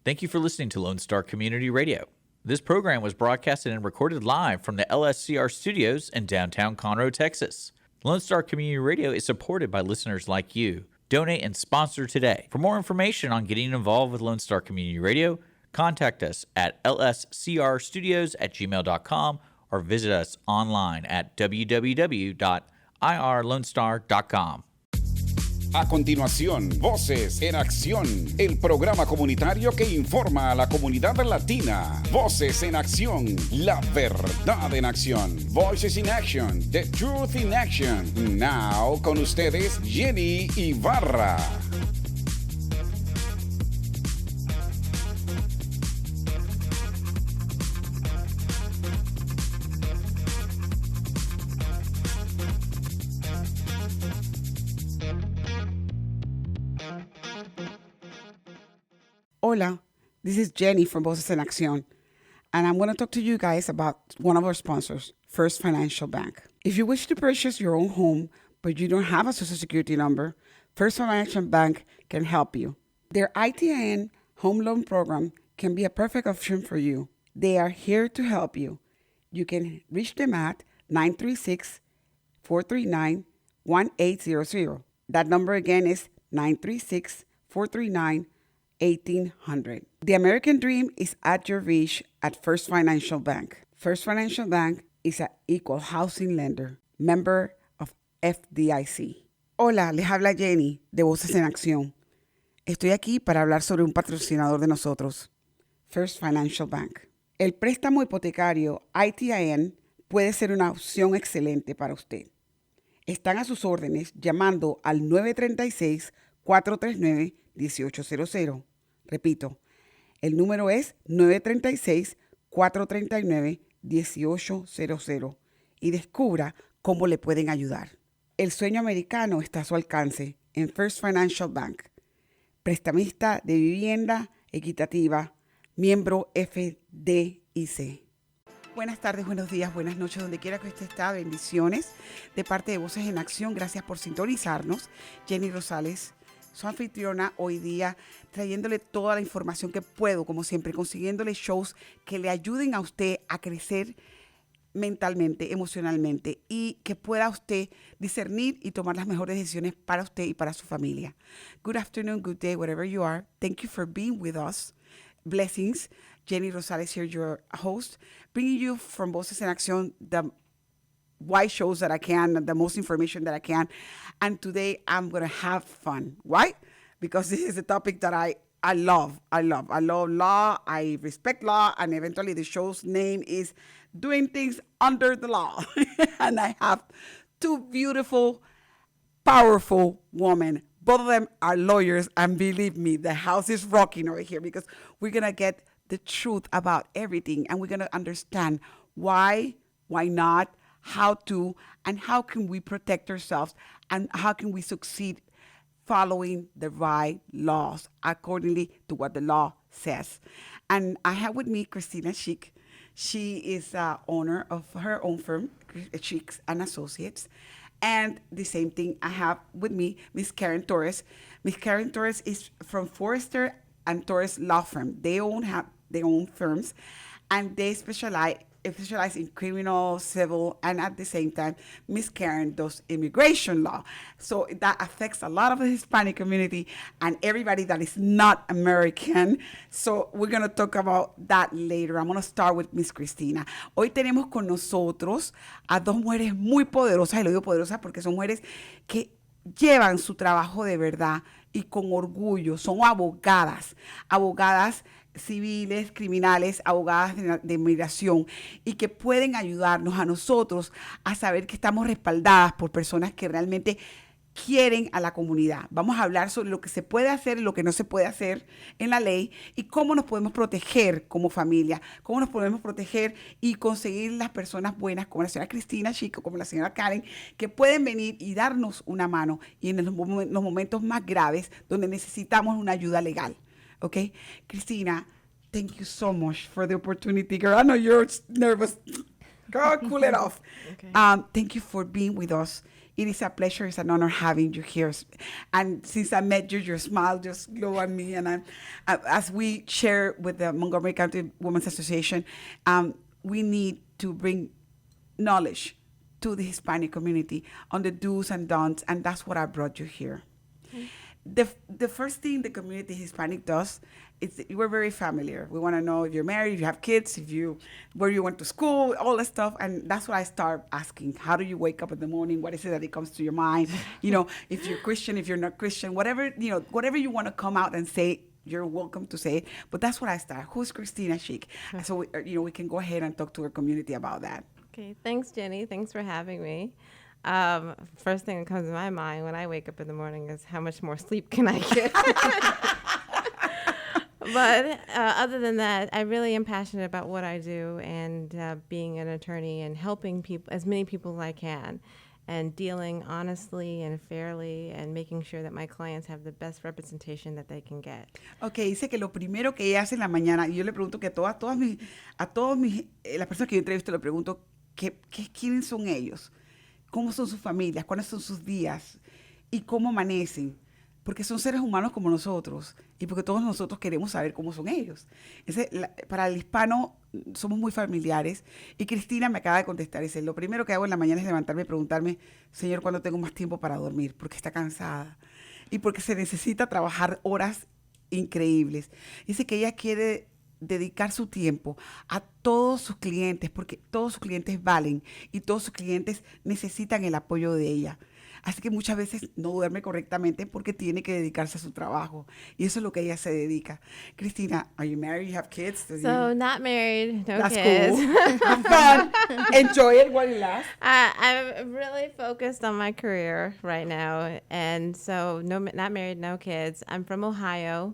Thank you for listening to Lone Star Community Radio. This program was broadcasted and recorded live from the LSCR studios in downtown Conroe, Texas. Lone Star Community Radio is supported by listeners like you. Donate and sponsor today. For more information on getting involved with Lone Star Community Radio, contact us at lscrstudios@gmail.com or visit us online at www.irlonestar.com. A continuación, Voces en Acción, el programa comunitario que informa a la comunidad latina. Voces en Acción, la verdad en acción. Voices in Action, the truth in action. Now, con ustedes, Jenny Ibarra. Hola, this is Jenny from Voces en Acción, and I'm going to talk to you guys about one of our sponsors, First Financial Bank. If you wish to purchase your own home, but you don't have a Social Security number, First Financial Bank can help you. Their ITIN home loan program can be a perfect option for you. They are here to help you. You can reach them at 936-439-1800. That number again is 936-439-1800. The American dream is at your reach at First Financial Bank. First Financial Bank is an equal housing lender, member of FDIC. Hola, les habla Jenny de Voces en Acción. Estoy aquí para hablar sobre un patrocinador de nosotros, First Financial Bank. El préstamo hipotecario ITIN puede ser una opción excelente para usted. Están a sus órdenes llamando al 936-439-1800. Repito, el número es 936-439-1800 y descubra cómo le pueden ayudar. El sueño americano está a su alcance en First Financial Bank. Prestamista de vivienda equitativa, miembro FDIC. Buenas tardes, buenos días, buenas noches, donde quiera que usted esté. Bendiciones de parte de Voces en Acción. Gracias por sintonizarnos. Jenny Rosales, su anfitriona, hoy día trayéndole toda la información que puedo, como siempre, consiguiéndole shows que le ayuden a usted a crecer mentalmente, emocionalmente, y que pueda usted discernir y tomar las mejores decisiones para usted y para su familia. Good afternoon, good day, wherever you are. Thank you for being with us. Blessings. Jenny Rosales here, your host, bringing you from Voces en Acción the wide shows that I can, the most information that I can. And today I'm going to have fun. Why? Because this is a topic that I love. I love law. I respect law. And eventually the show's name is Doing Things Under the Law. And I have two beautiful, powerful women. Both of them are lawyers. And believe me, the house is rocking over here because we're going to get the truth about everything. And we're going to understand why not, how to, and how can we protect ourselves, and how can we succeed following the right laws accordingly to what the law says. And I have with me Christina C. She is owner of her own firm, Cheeks and Associates. And the same thing, I have with me Miss Karen Torres. Miss Karen Torres is from Law-Forrester and Torres LawFirm. They have their own firms, and they specialize in criminal, civil, and at the same time, Miss Karen does immigration law. So that affects a lot of the Hispanic community and everybody that is not American. So we're going to talk about that later. I'm going to start with Miss Christina. Hoy tenemos con nosotros a dos mujeres muy poderosas, y lo digo poderosas porque son mujeres que llevan su trabajo de verdad y con orgullo. Son abogadas civiles, criminales, abogadas de inmigración, y que pueden ayudarnos a nosotros a saber que estamos respaldadas por personas que realmente quieren a la comunidad. Vamos a hablar sobre lo que se puede hacer y lo que no se puede hacer en la ley y cómo nos podemos proteger como familia, cómo nos podemos proteger y conseguir las personas buenas como la señora Christina C, como la señora Karen, que pueden venir y darnos una mano y en los momentos más graves donde necesitamos una ayuda legal. Okay, Christina, thank you so much for the opportunity, girl. I know you're nervous. Girl, cool it off. Okay. Thank you for being with us. It is a pleasure, it's an honor having you here. And since I met you, your smile just glow on me. And as we share with the Montgomery County Women's Association, we need to bring knowledge to the Hispanic community on the do's and don'ts, and that's what I brought you here. Okay. The first thing the community Hispanic does is we're very familiar. We want to know if you're married, if you have kids, where you went to school, all that stuff, and that's what I start asking. How do you wake up in the morning? What is it that it comes to your mind? If you're Christian, if you're not Christian, whatever you want to come out and say, you're welcome to say it. But that's what I start. Who's Christina C? So we can go ahead and talk to our community about that. Okay, thanks, Jenny. Thanks for having me. First thing that comes to my mind when I wake up in the morning is how much more sleep can I get? But other than that, I really am passionate about what I do and being an attorney and helping people, as many people as I can, and dealing honestly and fairly and making sure that my clients have the best representation that they can get. Okay, dice que lo primero que ella hace en la mañana, y yo le pregunto que las personas que yo entrevisto le pregunto quiénes son ellos, cómo son sus familias, cuáles son sus días y cómo amanecen, porque son seres humanos como nosotros y porque todos nosotros queremos saber cómo son ellos. Para el hispano somos muy familiares y Cristina me acaba de contestar, dice, lo primero que hago en la mañana es levantarme y preguntarme, Señor, ¿cuándo tengo más tiempo para dormir? Porque está cansada y porque se necesita trabajar horas increíbles. Dice que ella quiere dedicar su tiempo a todos sus clientes, porque todos sus clientes valen y todos sus clientes necesitan el apoyo de ella. Así que muchas veces no duerme correctamente porque tiene que dedicarse a su trabajo. Y eso es lo que ella se dedica. Cristina, are you married? You have kids? Not married, no That's kids. Cool. Have fun. Enjoy it while it lasts. I'm really focused on my career right now. And so not married, no kids. I'm from Ohio.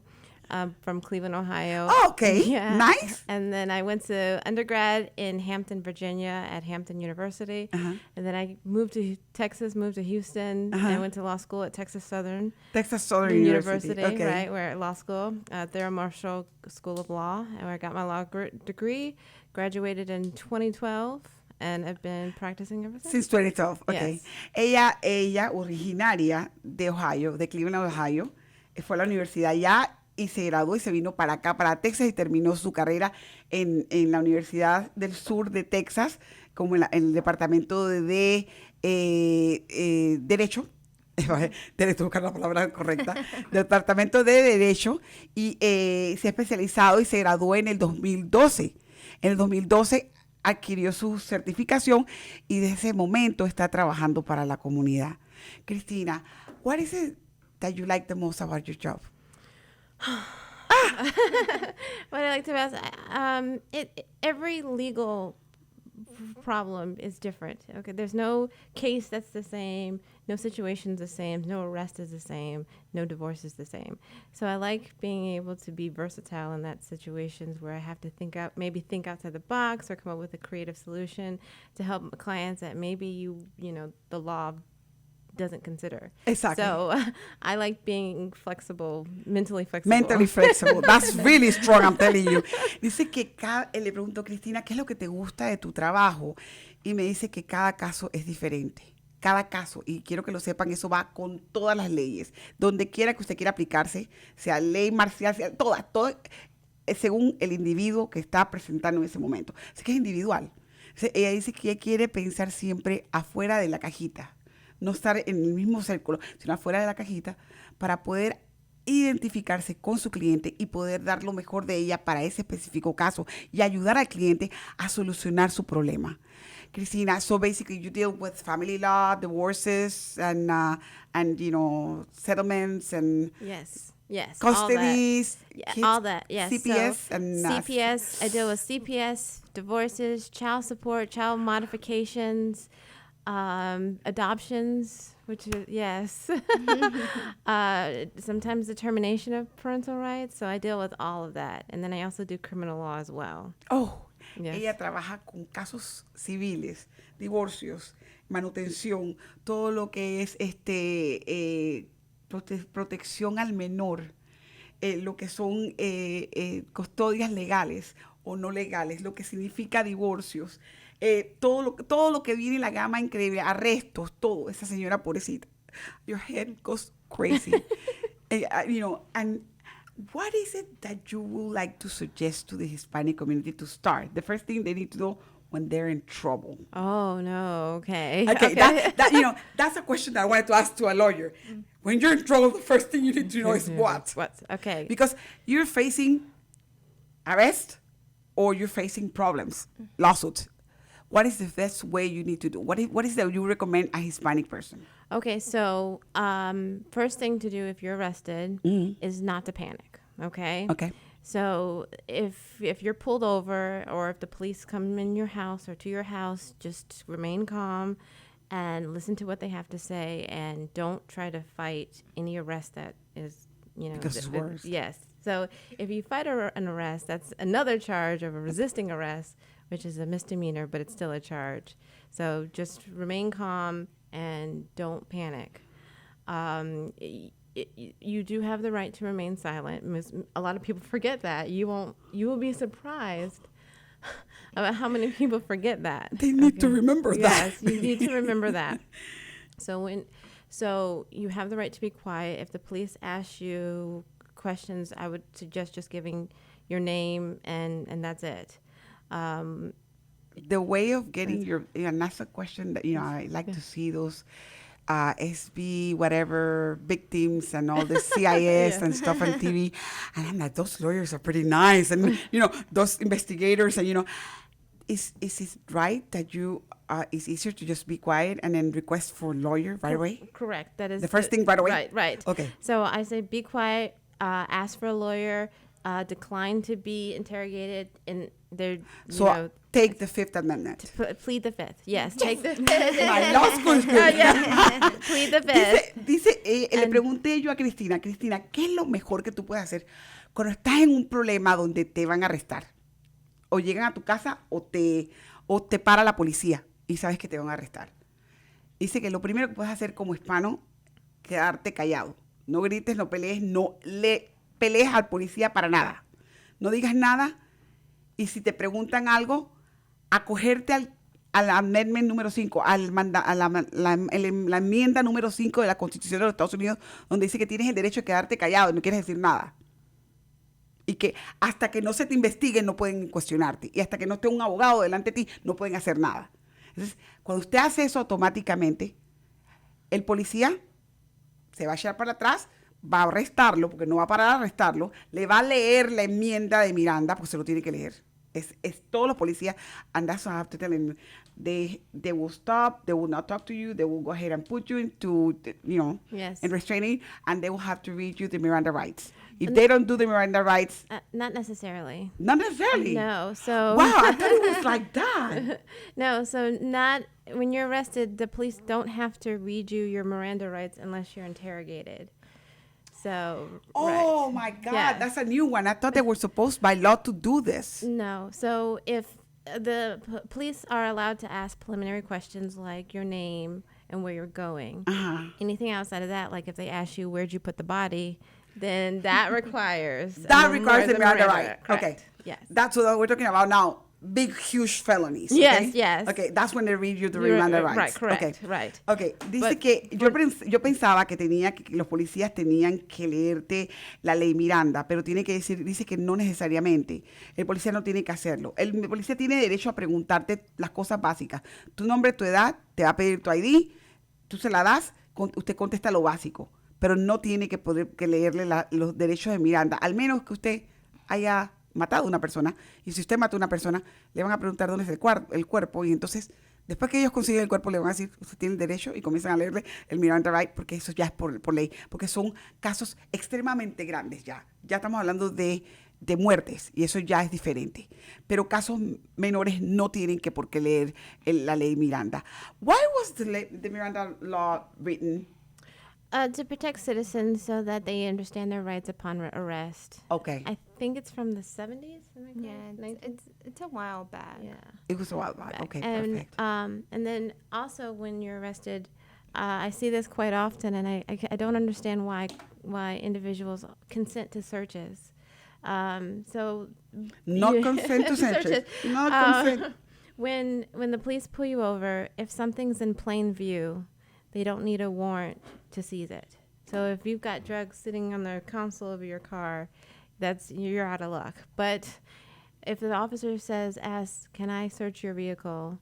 From Cleveland, Ohio. Oh, okay. Yeah. Nice. And then I went to undergrad in Hampton, Virginia at Hampton University. Uh-huh. And then I moved to Texas, moved to Houston. Uh-huh. And I went to law school at Texas Southern University, okay. Right, where at law school, Thurgood Marshall School of Law, and where I got my law degree, graduated in 2012. And I've been practicing ever since. Since 2012, okay. Yes. Ella, originaria de Ohio, de Cleveland, Ohio, fue a la universidad allá y se graduó y se vino para acá, para Texas, y terminó su carrera en la Universidad del Sur de Texas, como en el departamento de Derecho. Tengo que buscar la palabra correcta. Departamento de Derecho, y se ha especializado y se graduó en el 2012. En el 2012 adquirió su certificación y desde ese momento está trabajando para la comunidad. Cristina, what is it that you like the most about your job? What I like to ask, every legal problem is different. Okay, there's no case that's the same, no situation's the same, no arrest is the same, no divorce is the same. So I like being able to be versatile in that situations where I have to think outside the box or come up with a creative solution to help clients that maybe the law doesn't consider. Exactly. So I like being flexible, mentally flexible. Mentally flexible. That's really strong, I'm telling you. Dice que le pregunto, Cristina, ¿qué es lo que te gusta de tu trabajo? Y me dice que cada caso es diferente. Cada caso, y quiero que lo sepan, eso va con todas las leyes. Donde quiera que usted quiera aplicarse, sea ley marcial, sea toda, según el individuo que está presentando en ese momento. Así que es individual. Ella dice que ella quiere pensar siempre afuera de la cajita. No estar en el mismo círculo, sino afuera de la cajita, para poder identificarse con su cliente y poder dar lo mejor de ella para ese específico caso y ayudar al cliente a solucionar su problema. Cristina, so basically you deal with family law, divorces, and settlements and yes, custodies, all that, yes. CPS so and CPS. I deal with CPS, divorces, child support, child modifications. Adoptions, which is, yes. Sometimes the termination of parental rights. So I deal with all of that. And then I also do criminal law as well. Oh, yes. Ella trabaja con casos civiles, divorcios, manutención, todo lo que es protección al menor, lo que son custodias legales o no legales, lo que significa divorcios, todo lo que viene en la gama increíble, arrestos, todo, esa señora pobrecita. Your head goes crazy. And what is it that you would like to suggest to the Hispanic community to start? The first thing they need to know when they're in trouble. Oh, no. Okay. Okay. That's a question that I wanted to ask to a lawyer. When you're in trouble, the first thing you need to know is what? Okay. Because you're facing arrest or you're facing problems, lawsuits. What is the best way you need to do? What is that you recommend a Hispanic person? Okay, so first thing to do if you're arrested is not to panic, okay? Okay. So if you're pulled over or if the police come in your house or to your house, just remain calm and listen to what they have to say and don't try to fight any arrest that is, Because it's worse. Yes. So if you fight an arrest, that's another charge of a resisting arrest, which is a misdemeanor, but it's still a charge. So just remain calm and don't panic. You do have the right to remain silent. A lot of people forget that. You will be surprised about how many people forget that. They need to remember that. Yes, you need to remember that. So you have the right to be quiet. If the police ask you questions, I would suggest just giving your name and that's it. The way of getting and that's a question that, I like to see those SB, whatever, victims and all the CIS and stuff on TV. And I'm like, those lawyers are pretty nice. And, those investigators and, is it right that it's easier to just be quiet and then request for a lawyer right away? Correct. That is the first thing right away? Right. Okay. So I say be quiet, ask for a lawyer, decline to be interrogated, and take the Fifth Amendment. Plead the Fifth. Yes, take the Fifth. My law school is good. Plead the Fifth. Le pregunté yo a Cristina, ¿qué es lo mejor que tú puedes hacer cuando estás en un problema donde te van a arrestar? O llegan a tu casa o te para la policía y sabes que te van a arrestar. Dice que lo primero que puedes hacer como hispano, quedarte callado. No grites, no pelees, no le pelees al policía para nada. No digas nada y si te preguntan algo, acogerte al amendment número 5, a la enmienda número 5 de la Constitución de los Estados Unidos, donde dice que tienes el derecho de quedarte callado y no quieres decir nada. Y que hasta que no se te investigue no pueden cuestionarte. Y hasta que no esté un abogado delante de ti no pueden hacer nada. Entonces, cuando usted hace eso automáticamente, el policía se va a echar para atrás, va a arrestarlo, porque no va a parar a arrestarlo, le va a leer la enmienda de Miranda, porque se lo tiene que leer. Es todos los policías, and that's what I have to tell them. They will stop, they will not talk to you, they will go ahead and put you into, yes, in restraining, and they will have to read you the Miranda rights. If they don't do the Miranda rights... not necessarily. Not necessarily? No, so... Wow, I thought it was like that. No, so not... When you're arrested, the police don't have to read you your Miranda rights unless you're interrogated. So... Oh, right. my God, yeah. That's a new one. I thought they were supposed by law to do this. No, so if the police are allowed to ask preliminary questions like your name and where you're going, anything outside of that, like if they ask you where'd you put the body... then that requires the Miranda right. Okay. Yes. That's what we're talking about now. Big, huge felonies. Okay? Yes. Okay, that's when they read you the Miranda rights. Right, correct. Okay. Right. Okay. Dice que yo pensaba que los policías tenían que leerte la ley Miranda, pero dice que no necesariamente. El policía no tiene que hacerlo. El policía tiene derecho a preguntarte las cosas básicas. Tu nombre, tu edad, te va a pedir tu ID, tú se la das, usted contesta lo básico. Pero no tiene que poder leerle los derechos de Miranda, al menos que usted haya matado a una persona. Y si usted mató a una persona, le van a preguntar dónde es el cuerpo. Y entonces, después que ellos consiguen el cuerpo, le van a decir, usted tiene el derecho, y comienzan a leerle el Miranda right, porque eso ya es por ley. Porque son casos extremadamente grandes ya. Ya estamos hablando de muertes, y eso ya es diferente. Pero casos menores no tienen que por qué leer la ley Miranda. Why was the Miranda law written? To protect citizens so that they understand their rights upon arrest. Okay. I think it's from the 70s. Yeah, it's a while back. Yeah. It was a while back. Okay, and, perfect. And then also when you're arrested, I see this quite often, and I don't understand why individuals consent to searches. Not consent to searches. Not consent. when the police pull you over, if something's in plain view, they don't need a warrant to seize it. So if you've got drugs sitting on the console of your car, you're out of luck. But if the officer asks, can I search your vehicle?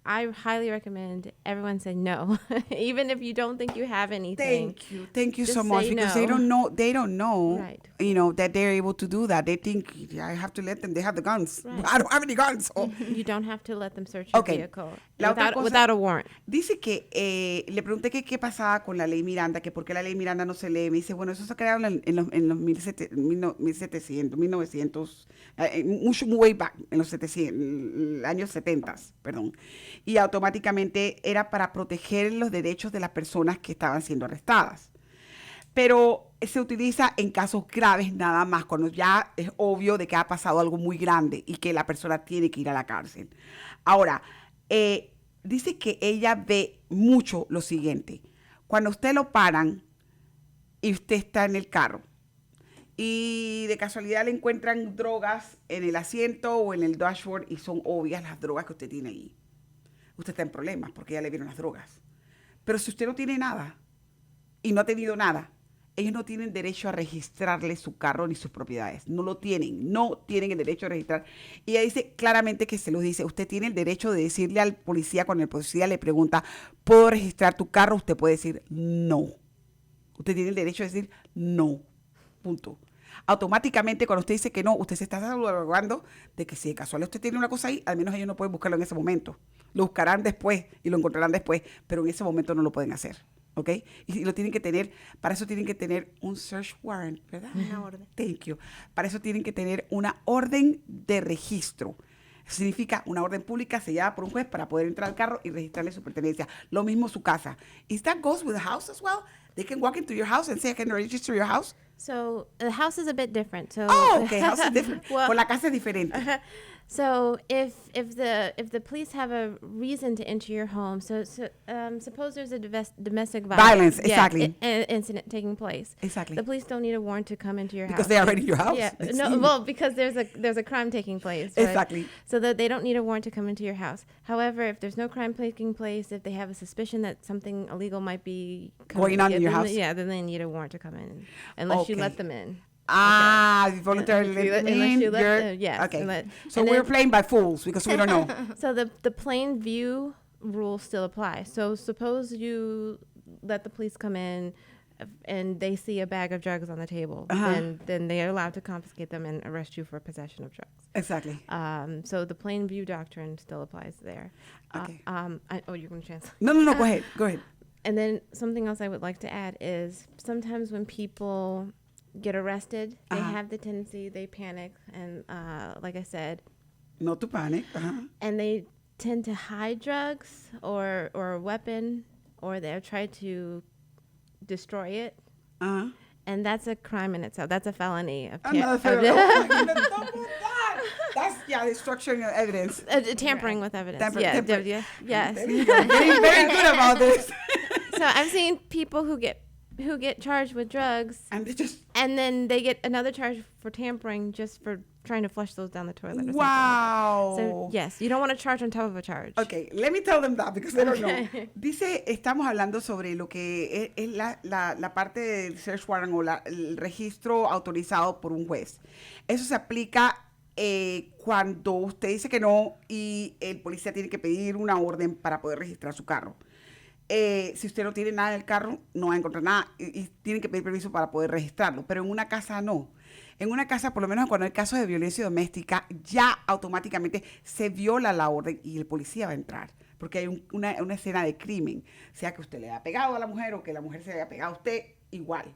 I highly recommend everyone say no, even if you don't think you have anything. Thank you Just so much, say because no. they don't know, Right. that they're able to do that. They think I have to let them. They have the guns. Right. I don't have any guns. Oh. You don't have to let them search your Okay. vehicle La otra cosa- without a warrant. Dice que le pregunté que qué pasaba con la ley Miranda, que por qué la ley Miranda no se lee. Me dice, bueno, eso se crearon en los 1900, mucho way back, en los años 70, perdón. Y automáticamente era para proteger los derechos de las personas que estaban siendo arrestadas. Pero se utiliza en casos graves nada más, cuando ya es obvio de que ha pasado algo muy grande y que la persona tiene que ir a la cárcel. Ahora, dice que ella ve mucho lo siguiente. Cuando usted lo paran y usted está en el carro y de casualidad le encuentran drogas en el asiento o en el dashboard y son obvias las drogas que usted tiene ahí, usted está en problemas porque ya le vieron las drogas. Pero si usted no tiene nada y no ha tenido nada, ellos no tienen derecho a registrarle su carro ni sus propiedades. No tienen el derecho a registrar. Y ella dice claramente que se los dice, usted tiene el derecho de decirle al policía, cuando el policía le pregunta, ¿puedo registrar tu carro? Usted puede decir no. Usted tiene el derecho de decir no. Punto. Automáticamente, cuando usted dice que no, usted se está salvaguardando de que si de casualidad usted tiene una cosa ahí, al menos ellos no pueden buscarlo en ese momento. Lo buscarán después y lo encontrarán después, pero en ese momento no lo pueden hacer. ¿Ok? Y lo tienen que tener, para eso tienen que tener un search warrant, ¿verdad? Una orden. Thank you. Para eso tienen que tener una orden de registro. Eso significa una orden pública sellada por un juez para poder entrar al carro y registrarle su pertenencia. Lo mismo su casa. Is that goes with the house as well? They can walk into your house and say, I can register your house? So the house is a bit different. So Okay, house is different. Well, Por la casa es diferente. So if the police have a reason to enter your home, suppose there's a domestic Violence, exactly. incident taking place. Exactly. The police don't need a warrant to come into your house Because they're already in your house. Yeah, It's no, easy. well, because there's a crime taking place. Right? Exactly. So that they don't need a warrant to come into your house. However, if there's no crime taking place, if they have a suspicion that something illegal might be Going on in your house? then they need a warrant to come in, unless you Okay. let them in. You voluntarily If you let let- them unless in, you let you're- the- yes, Okay. and So then- we're playing by fools because we don't know. So the plain view rule still applies. So suppose you let the police come in and they see a bag of drugs on the table, then they are allowed to confiscate them and arrest you for possession of drugs. Exactly. So the plain view doctrine still applies there. Okay. You're going to translate. No, go ahead. Go ahead. And then something else I would like to add is sometimes when people get arrested, they have the tendency, they panic, and like I said, Not to panic. and they tend to hide drugs or a weapon, or they'll try to destroy it, and that's a crime in itself. That's a felony. Another felony. Oh, my goodness, double that. That's destruction of evidence. Tampering with evidence. Tampering. Yes. Getting very good about this. So I've seen people who get charged with drugs, And they just, and then they get another charge for tampering just for trying to flush those down the toilet. Or something. wow. So yes, you don't want to charge on top of a charge. Okay, let me tell them that because they don't know. Okay. Dice, estamos hablando sobre lo que es la parte del search warrant o el registro autorizado por un juez. Eso se aplica cuando usted dice que no y el policía tiene que pedir una orden para poder registrar su carro. Si usted no tiene nada en el carro, no va a encontrar nada y tienen que pedir permiso para poder registrarlo. Pero en una casa no. En una casa, por lo menos cuando hay casos de violencia doméstica, ya automáticamente se viola la orden y el policía va a entrar. Porque hay una escena de crimen. Sea que usted le haya pegado a la mujer o que la mujer se haya pegado a usted, igual.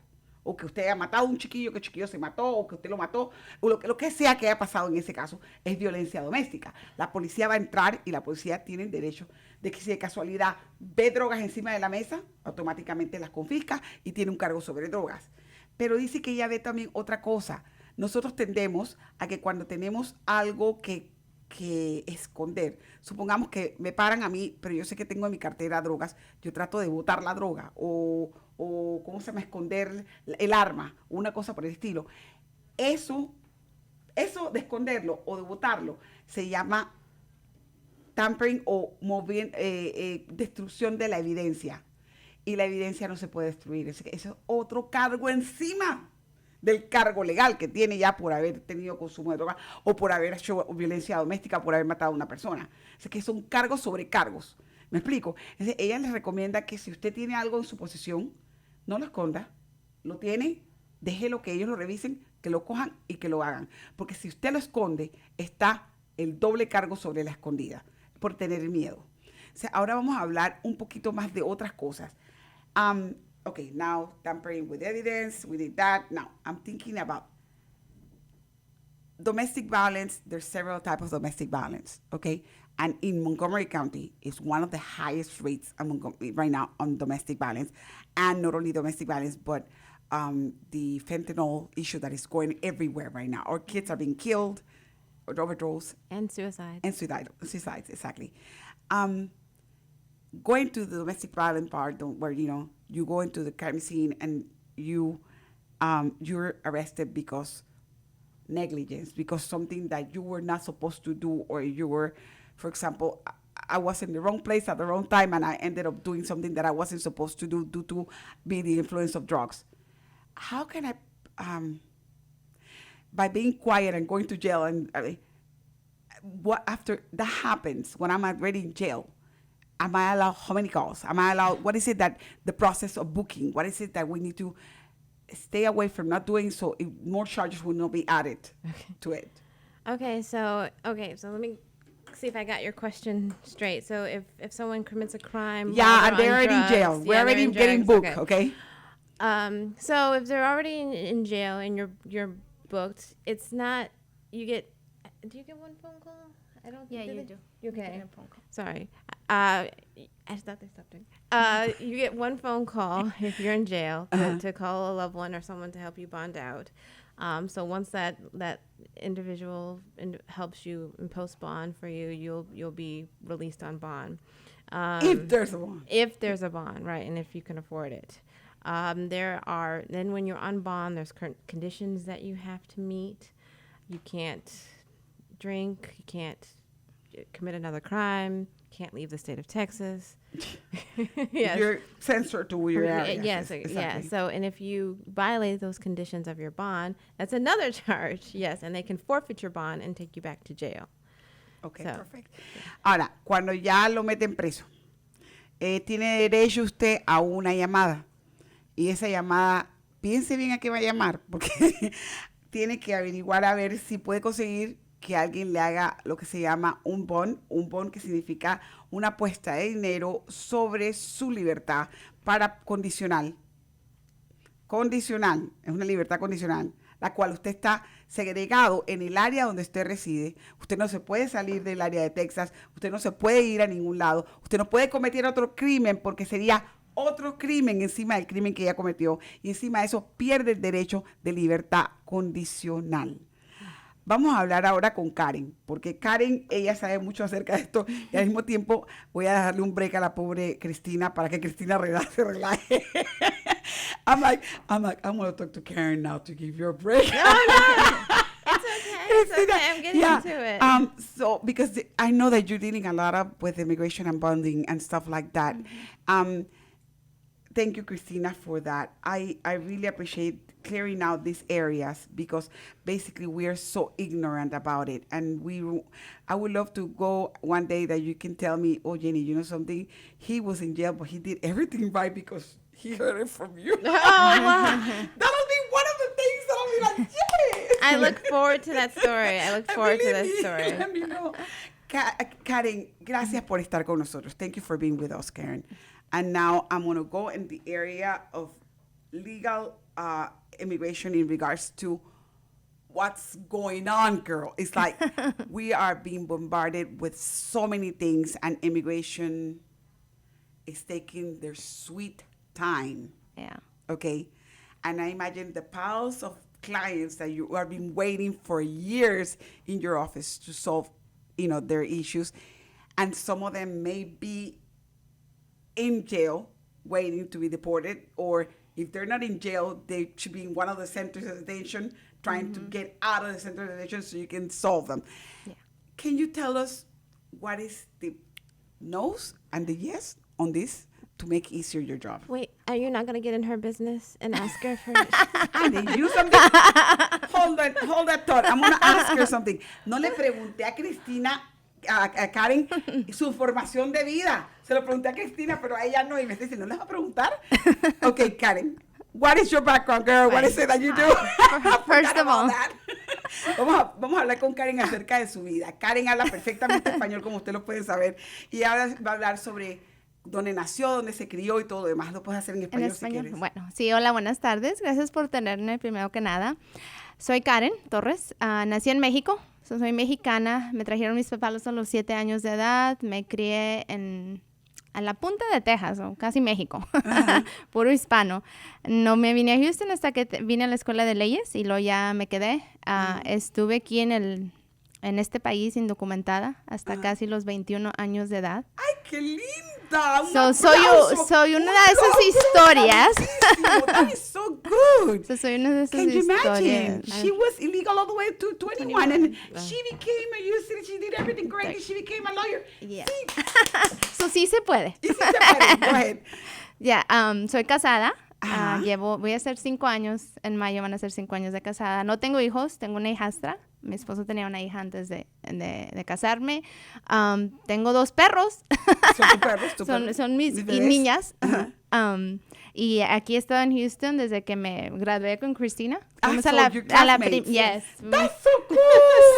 O que usted haya matado a un chiquillo, que el chiquillo se mató, o que usted lo mató, o lo que sea que haya pasado en ese caso, es violencia doméstica. La policía va a entrar y la policía tiene el derecho de que si de casualidad ve drogas encima de la mesa, automáticamente las confisca y tiene un cargo sobre drogas. Pero dice que ella ve también otra cosa. Nosotros tendemos a que cuando tenemos algo que esconder, supongamos que me paran a mí, pero yo sé que tengo en mi cartera drogas, yo trato de botar la droga o ¿cómo se llama? Esconder el arma, una cosa por el estilo. Eso de esconderlo o de botarlo se llama tampering o destrucción de la evidencia. Y la evidencia no se puede destruir. Eso es otro cargo encima del cargo legal que tiene ya por haber tenido consumo de droga o por haber hecho violencia doméstica, por haber matado a una persona. Es que son cargos sobre cargos. ¿Me explico? Entonces, ella les recomienda que si usted tiene algo en su posesión, no lo esconda. Lo tiene, déjelo que ellos lo revisen, que lo cojan y que lo hagan. Porque si usted lo esconde, está el doble cargo sobre la escondida por tener miedo. O sea, ahora vamos a hablar un poquito más de otras cosas. Okay, now tampering with evidence, we did that. Now, I'm thinking about domestic violence. There's several types of domestic violence, okay? And in Montgomery County, it's one of the highest rates right now on domestic violence. And not only domestic violence, but the fentanyl issue that is going everywhere right now. Our kids are being killed, or overdose. And suicide. And suicides, exactly. Going to the domestic violence part, where you go into the crime scene and you're arrested because negligence, because something that you were not supposed to do, or you were, for example, I was in the wrong place at the wrong time and I ended up doing something that I wasn't supposed to do due to be the influence of drugs. How can I, by being quiet and going to jail, and what after that happens when I'm already in jail? Am I allowed, how many calls? Am I allowed, what is it that the process of booking, what is it that we need to stay away from not doing so more charges will not be added to it? Okay, so let me see if I got your question straight. So if someone commits a crime, yeah, and they're already in jail. We're already getting booked, okay? So if they're already in jail and you're booked, it's not, do you get one phone call? I don't. Yeah, you do. Okay. A phone call. Sorry. I thought they stopped it. You get one phone call if you're in jail to call a loved one or someone to help you bond out. So once that individual helps you impose bond for you, you'll be released on bond. If there's a bond. If there's a bond, right, and if you can afford it. Then when you're on bond, there's conditions that you have to meet. You can't drink, you can't commit another crime, can't leave the state of Texas. Yes. You're censored to where you're at. Yes, exactly. yeah. So, and if you violate those conditions of your bond, that's another charge, yes, and they can forfeit your bond and take you back to jail. Okay, perfect. Ahora, cuando ya lo meten preso, tiene derecho usted a una llamada. Y esa llamada, piense bien a qué va a llamar, porque tiene que averiguar a ver si puede conseguir que alguien le haga lo que se llama un bond que significa una apuesta de dinero sobre su libertad para condicional, es una libertad condicional, la cual usted está segregado en el área donde usted reside. Usted no se puede salir del área de Texas, usted no se puede ir a ningún lado, usted no puede cometer otro crimen porque sería otro crimen encima del crimen que ya cometió, y encima de eso pierde el derecho de libertad condicional. Vamos a hablar ahora con Karen, porque Karen, ella sabe mucho acerca de esto, y al mismo tiempo voy a darle un break a la pobre Cristina para que Cristina se relaje. I'm like, I'm going to talk to Karen now to give you a break. No. It's okay. I'm getting into it. So, because I know that you're dealing a lot with immigration and bonding and stuff like that. Mm-hmm. Thank you, Christina, for that. I really appreciate clearing out these areas, because basically we are so ignorant about it. And I would love to go one day that you can tell me, oh, Jenny, you know something? He was in jail, but he did everything right because he heard it from you. Oh, wow. That'll be one of the things that I'll be like, yes. I look forward to that story. Let me know. Karen, gracias por estar con nosotros. Thank you for being with us, Karen. And now I'm going to go in the area of legal immigration in regards to what's going on, girl. It's like we are being bombarded with so many things, and immigration is taking their sweet time. Yeah. Okay? And I imagine the piles of clients that you have been waiting for years in your office to solve, their issues. And some of them may be in jail waiting to be deported, or if they're not in jail, they should be in one of the centers of detention trying to get out of the center of detention so you can solve them. Yeah. Can you tell us what is the no's and the yes on this to make easier your job. Wait, are you not going to get in her business and ask her for... I need you something. Hold that thought. I'm going to ask her something. No le pregunté a Cristina, a Karen, su formación de vida. Se lo pregunté a Cristina, pero a ella no. Y me está diciendo, ¿no les va a preguntar? Okay, Karen. What is your background, girl? What is it that you do? First of all. Vamos a hablar con Karen acerca de su vida. Karen habla perfectamente español, como usted lo puede saber. Y ahora va a hablar sobre dónde nació, dónde se crió y todo lo demás. Lo puedes hacer en español, si quieres. Bueno, sí, hola, buenas tardes. Gracias por tenerme primero que nada. Soy Karen Torres. Nací en México. Soy mexicana. Me trajeron mis papás a los 7 años de edad. Me crié a la punta de Texas, o casi México, puro hispano. No me vine a Houston hasta que vine a la escuela de leyes y luego ya me quedé. Estuve aquí en este país indocumentada hasta casi los 21 años de edad. ¡Ay, qué linda! Soy una de esas historias. That is so good. Soy una de esas Can you historias. imagine? She was illegal all the way to 21 and she became a U.S. she did everything great and she became a lawyer. Yeah. Sí. Sí se puede. Y sí se puede. Go ahead. Ya, soy casada. Voy a hacer 5 años, en mayo van a ser 5 años de casada. No tengo hijos, tengo una hijastra. Mi esposo tenía una hija antes de casarme. Tengo 2 perros. ¿Son tus perros? Son mis niñas. Y aquí he estado en Houston desde que me gradué con Christina. Fuimos so your classmates. Yes. That's so cool.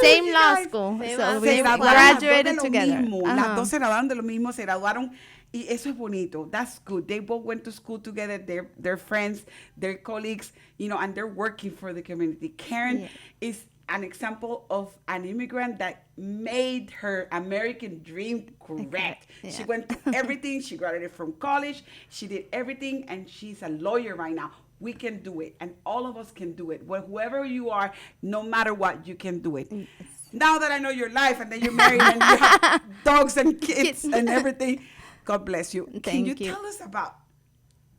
Same law school. So we graduated together. Las dos se graduaron de lo mismo, se graduaron. Y eso es bonito. That's good. They both went to school together. They're friends, they're colleagues, and they're working for the community. Karen is an example of an immigrant that made her American dream correct. Yeah. She went through everything. She graduated from college. She did everything, and she's a lawyer right now. We can do it, and all of us can do it. Whoever you are, no matter what, you can do it. Yes. Now that I know your life, and then you're married, and you have dogs and kids and everything, God bless you. Can you tell us about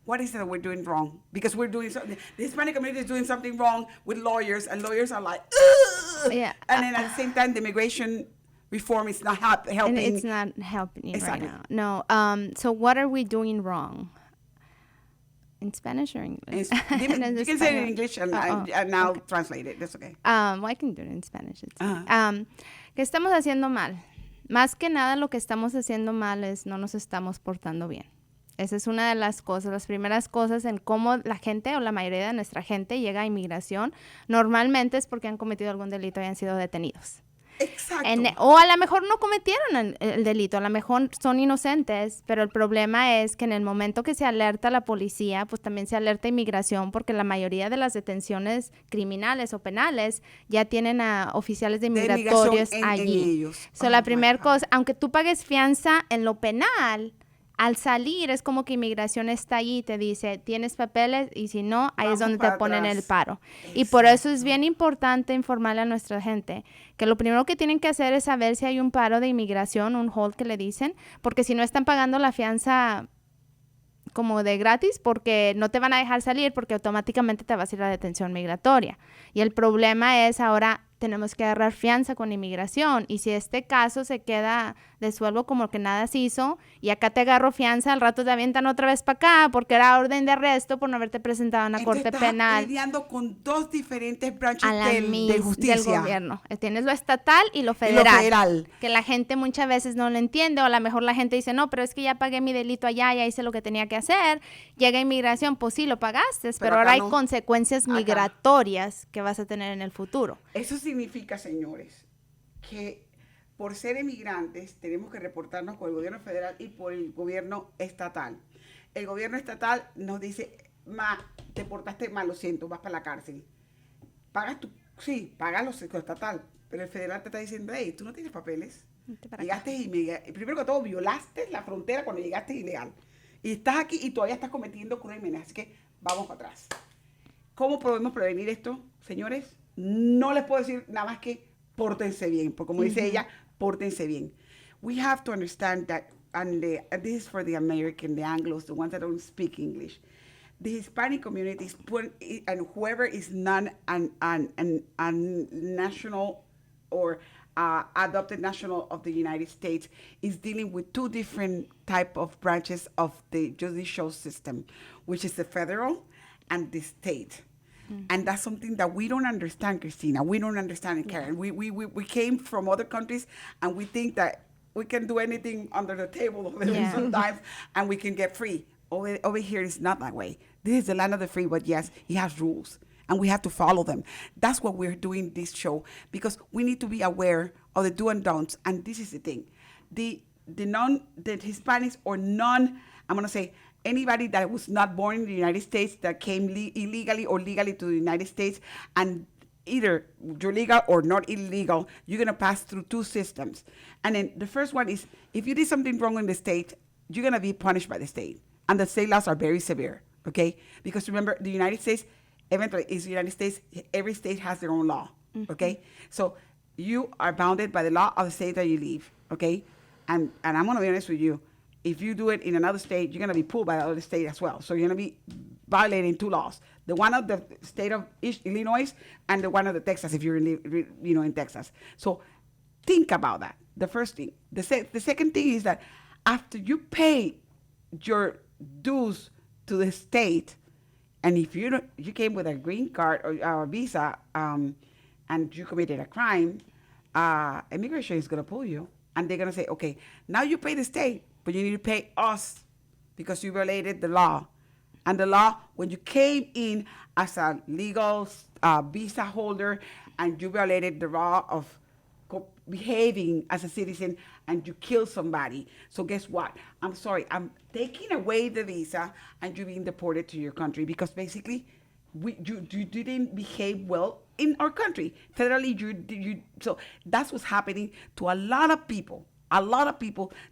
what is it that we're doing wrong? Because we're doing something, the Hispanic community is doing something wrong with lawyers, and lawyers are like, ugh! Yeah. And then at the same time, the immigration reform is not helping. And it's not helping exactly. right now. No. So what are we doing wrong? In Spanish or English? You can say it in English and now translate it. That's okay. Well, I can do it in Spanish. ¿Qué estamos haciendo mal? Más que nada lo que estamos haciendo mal es no nos estamos portando bien. Esa es una de las cosas, las primeras cosas en cómo la gente o la mayoría de nuestra gente llega a inmigración. Normalmente es porque han cometido algún delito y han sido detenidos. Exacto. O a lo mejor no cometieron el delito, a lo mejor son inocentes, pero el problema es que en el momento que se alerta a la policía, pues también se alerta a inmigración, porque la mayoría de las detenciones criminales o penales ya tienen a oficiales de inmigratorios allí. En ellos. La primera cosa, aunque tú pagues fianza en lo penal, al salir es como que inmigración está allí y te dice, ¿tienes papeles? Y si no, ahí es donde te ponen el paro. Y por eso es bien importante informarle a nuestra gente que lo primero que tienen que hacer es saber si hay un paro de inmigración, un hold que le dicen, porque si no están pagando la fianza como de gratis, porque no te van a dejar salir, porque automáticamente te vas a ir a la detención migratoria. Y el problema es ahora tenemos que agarrar fianza con inmigración, y si este caso se queda de sueldo como que nada se hizo, y acá te agarro fianza, al rato te avientan otra vez para acá, porque era orden de arresto por no haberte presentado en la corte penal. Estás lidiando con 2 diferentes branches de justicia. Del gobierno. Tienes lo estatal y lo federal. Que la gente muchas veces no lo entiende, o a lo mejor la gente dice, no, pero es que ya pagué mi delito allá, ya hice lo que tenía que hacer. Llega inmigración, pues sí, lo pagaste, pero ahora hay consecuencias migratorias que vas a tener en el futuro. Eso significa, señores, que por ser emigrantes tenemos que reportarnos con el gobierno federal y por el gobierno estatal. El gobierno estatal nos dice, te portaste mal, lo siento, vas para la cárcel. Pagas lo estatal, pero el federal te está diciendo, hey, tú no tienes papeles. Llegaste primero que todo, violaste la frontera cuando llegaste ilegal. Y estás aquí y todavía estás cometiendo crímenes, así que vamos para atrás. ¿Cómo podemos prevenir esto, señores? No les puedo decir nada más que pórtense bien, porque como dice ella, pórtense bien. We have to understand that, and this is for the American, the Anglos, the ones that don't speak English. The Hispanic community is and whoever is not a national or adopted national of the United States is dealing with two different type of branches of the judicial system, which is the federal and the state. And that's something that we don't understand, Christina. We don't understand it, Karen. We came from other countries, and we think that we can do anything under the table over there sometimes, and we can get free. Over here, it's not that way. This is the land of the free, but yes, it has rules, and we have to follow them. That's what we're doing this show, because we need to be aware of the do and don'ts. And this is the thing. The Hispanics or I'm going to say, anybody that was not born in the United States that came illegally or legally to the United States, and either you're legal or not illegal, you're going to pass through two systems. And then the first one is, if you did something wrong in the state, you're going to be punished by the state. And the state laws are very severe, okay? Because remember, the United States, eventually, is the United States, every state has their own law, okay? So you are bounded by the law of the state that you live, okay? And I'm going to be honest with you. If you do it in another state, you're going to be pulled by the other state as well. So you're going to be violating two laws: the one of the state of Illinois and the one of the Texas, if you're in Texas. So think about that. The first thing. The second thing is that after you pay your dues to the state, and if you came with a green card or a visa, and you committed a crime, immigration is going to pull you, and they're going to say, okay, now you pay the state, but you need to pay us because you violated the law. And the law, when you came in as a legal visa holder and you violated the law of behaving as a citizen and you killed somebody. So guess what? I'm sorry, I'm taking away the visa and you're being deported to your country because basically you didn't behave well in our country. Federally, so that's what's happening to a lot of people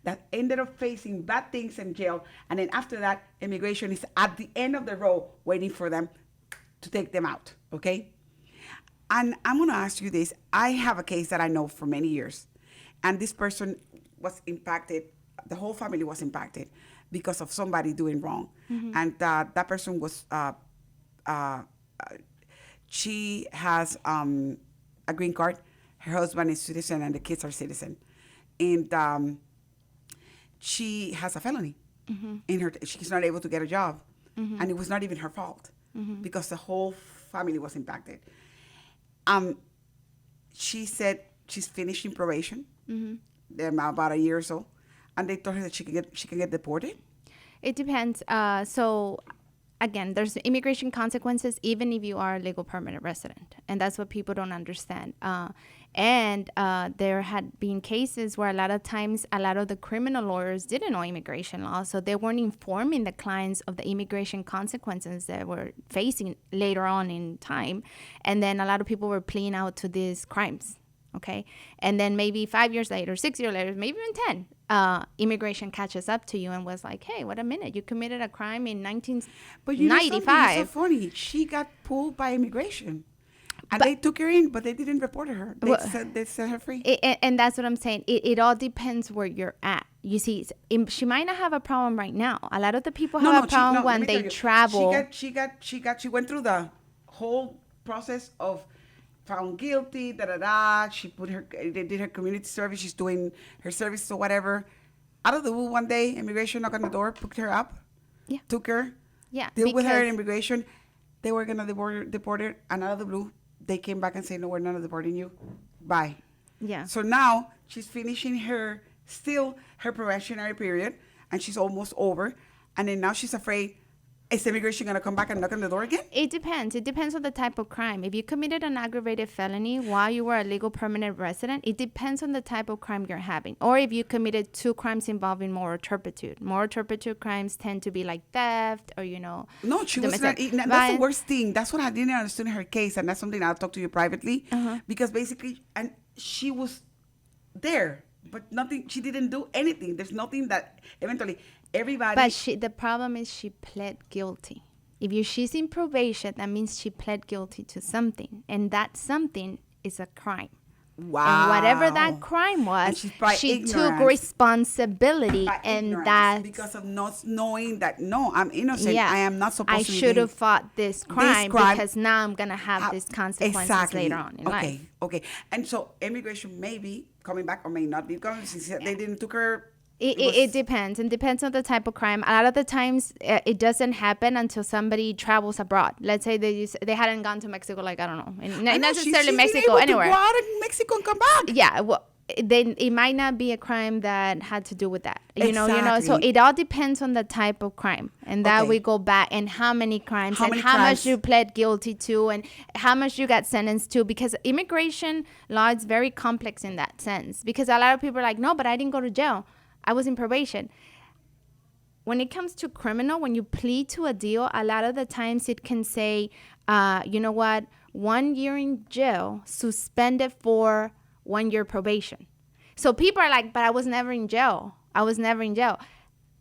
that ended up facing bad things in jail. And then after that, immigration is at the end of the road waiting for them to take them out, okay? And I'm going to ask you this. I have a case that I know for many years. And this person was impacted. The whole family was impacted because of somebody doing wrong. And that person was, she has a green card. Her husband is citizen and the kids are citizen. And she has a felony. She's not able to get a job. And it was not even her fault because the whole family was impacted. She said she's finishing probation about a year or so, and they told her that she can get deported. It depends. So again, there's immigration consequences even if you are a legal permanent resident, and that's what people don't understand. And there had been cases where a lot of times a lot of the criminal lawyers didn't know immigration law, so they weren't informing the clients of the immigration consequences that were facing later on in time. And then a lot of people were pleading out to these crimes, okay? And then maybe 5 years later, 6 years later, maybe even 10, immigration catches up to you and was like, hey, wait a minute, you committed a crime in 1995. But you know something so funny. She got pulled by immigration. And they took her in, but they didn't report her. They set her free. And that's what I'm saying. It all depends where you're at. You see, she might not have a problem right now. A lot of the people have a problem when they travel. She went through the whole process of found guilty, She they did her community service. She's doing her service or whatever. Out of the blue, one day, immigration knocked on the door, picked her up, took her, deal with her in immigration. They were going to deport her, and out of the blue, they came back and said, no, we're not deporting you. Bye. Yeah. So now she's finishing her probationary period, and she's almost over. And then now she's afraid, is immigration going to come back and knock on the door again? It depends. It depends on the type of crime. If you committed an aggravated felony while you were a legal permanent resident, it depends on the type of crime you're having. Or if you committed 2 crimes involving moral turpitude. Moral turpitude crimes tend to be like theft or, No, she was not. That's the worst thing. That's what I didn't understand in her case. And that's something I'll talk to you privately. Because basically, and she was there, but nothing, she didn't do anything. There's nothing that eventually everybody. But the problem is she pled guilty. If she's in probation, that means she pled guilty to something, and that something is a crime. Wow. And whatever that crime was, she took responsibility in that. Because of not knowing that, no, I'm innocent. Yeah. I am not supposed to be. I should have fought this crime because now I'm going to have these consequences later on in life. Okay. And so immigration may be coming back or may not be coming. They didn't took her. It depends. It depends on the type of crime. A lot of the times, it doesn't happen until somebody travels abroad. Let's say they hadn't gone to Mexico, like, I don't know. Not necessarily Mexico, anywhere. To go out in Mexico and come back. Yeah, well, then it might not be a crime that had to do with that. You know. So it all depends on the type of crime. And that we go back and how many crimes and how much you pled guilty to and how much you got sentenced to. Because immigration law is very complex in that sense. Because a lot of people are like, no, but I didn't go to jail. I was in probation. When it comes to criminal, when you plead to a deal, a lot of the times it can say, you know what, 1 year in jail, suspended for 1 year probation. So people are like, but I was never in jail.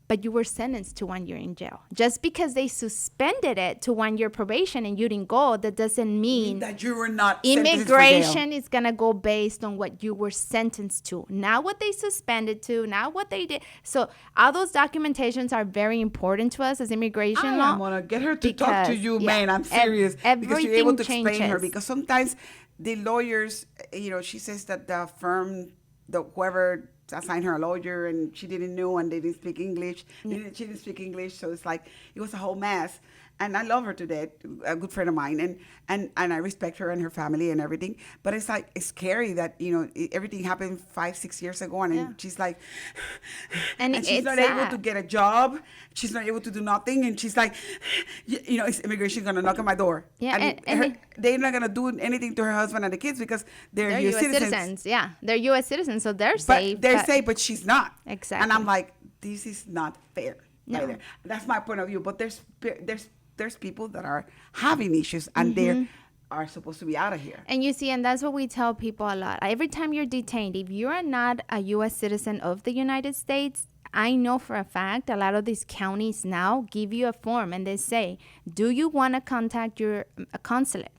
But you were sentenced to 1 year in jail. Just because they suspended it to 1 year probation and you didn't go, that doesn't mean that you were not immigration is going to go based on what you were sentenced to, not what they suspended to, not what they did. So all those documentations are very important to us as immigration law. I'm going to get her to talk to you, man. I'm serious. Because you're able to explain her. Because sometimes the lawyers, she says that the firm, whoever assigned her a lawyer and she didn't know and they didn't speak English. She didn't speak English, so it's like it was a whole mess. And I love her to death, a good friend of mine, and I respect her and her family and everything. But it's like it's scary that everything happened 5-6 years ago, and she's like, and she's not able to get a job. She's not able to do nothing, and she's like, is immigration gonna knock on my door? Yeah, they're not gonna do anything to her husband and the kids because they're U.S. citizens. Yeah, they're U.S. citizens, so they're safe. They're safe, but she's not. Exactly. And I'm like, this is not fair. No. Either. That's my point of view. But there's people that are having issues and they are supposed to be out of here. And you see, and that's what we tell people a lot. Every time you're detained, if you're not a U.S. citizen of the United States, I know for a fact a lot of these counties now give you a form and they say, do you want to contact your consulate?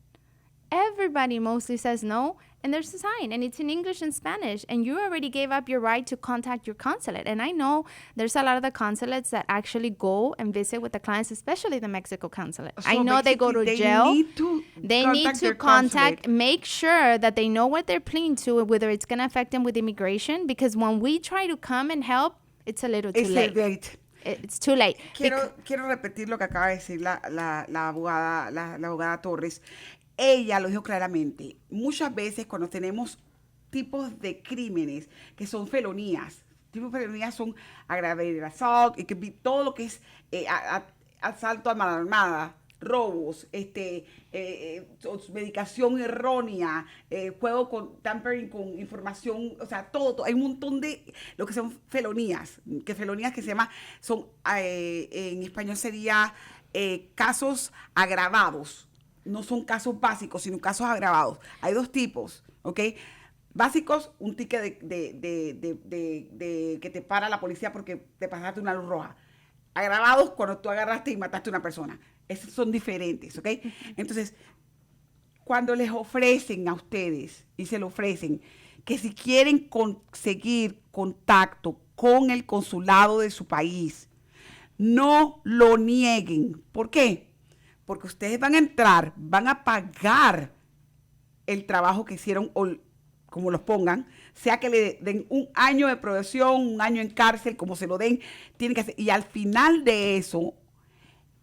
Everybody mostly says no. And there's a sign, and it's in English and Spanish, and you already gave up your right to contact your consulate. And I know there's a lot of the consulates that actually go and visit with the clients, especially the Mexico consulate. So I know they go to jail. They need to contact, make sure that they know what they're pleading to, whether it's going to affect them with immigration, because when we try to come and help, it's a little too late. It's too late. Quiero repetir lo que acaba de decir la abogada Torres. Ella lo dijo claramente. Muchas veces cuando tenemos tipos de crímenes que son felonías, tipos de felonías son aggravated assault, it could be todo lo que es asalto a mano armada, robos, medicación errónea, juego con tampering con información, o sea, todo. Hay un montón de lo que son felonías que se llama, son en español sería casos agravados. No son casos básicos, sino casos agravados. Hay dos tipos, ¿ok? Básicos, un ticket de que te para la policía porque te pasaste una luz roja. Agravados, cuando tú agarraste y mataste a una persona. Esos son diferentes, ¿ok? Entonces, cuando les ofrecen a ustedes, y se lo ofrecen, que si quieren conseguir contacto con el consulado de su país, no lo nieguen. ¿Por qué? Porque ustedes van a entrar, van a pagar el trabajo que hicieron, o como los pongan, sea que le den 1 año de probation, 1 año en cárcel, como se lo den, tienen que hacer. Y al final de eso,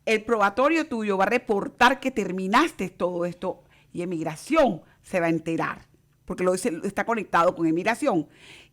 el probatorio tuyo va a reportar que terminaste todo esto y Emigración se va a enterar, porque está conectado con Emigración.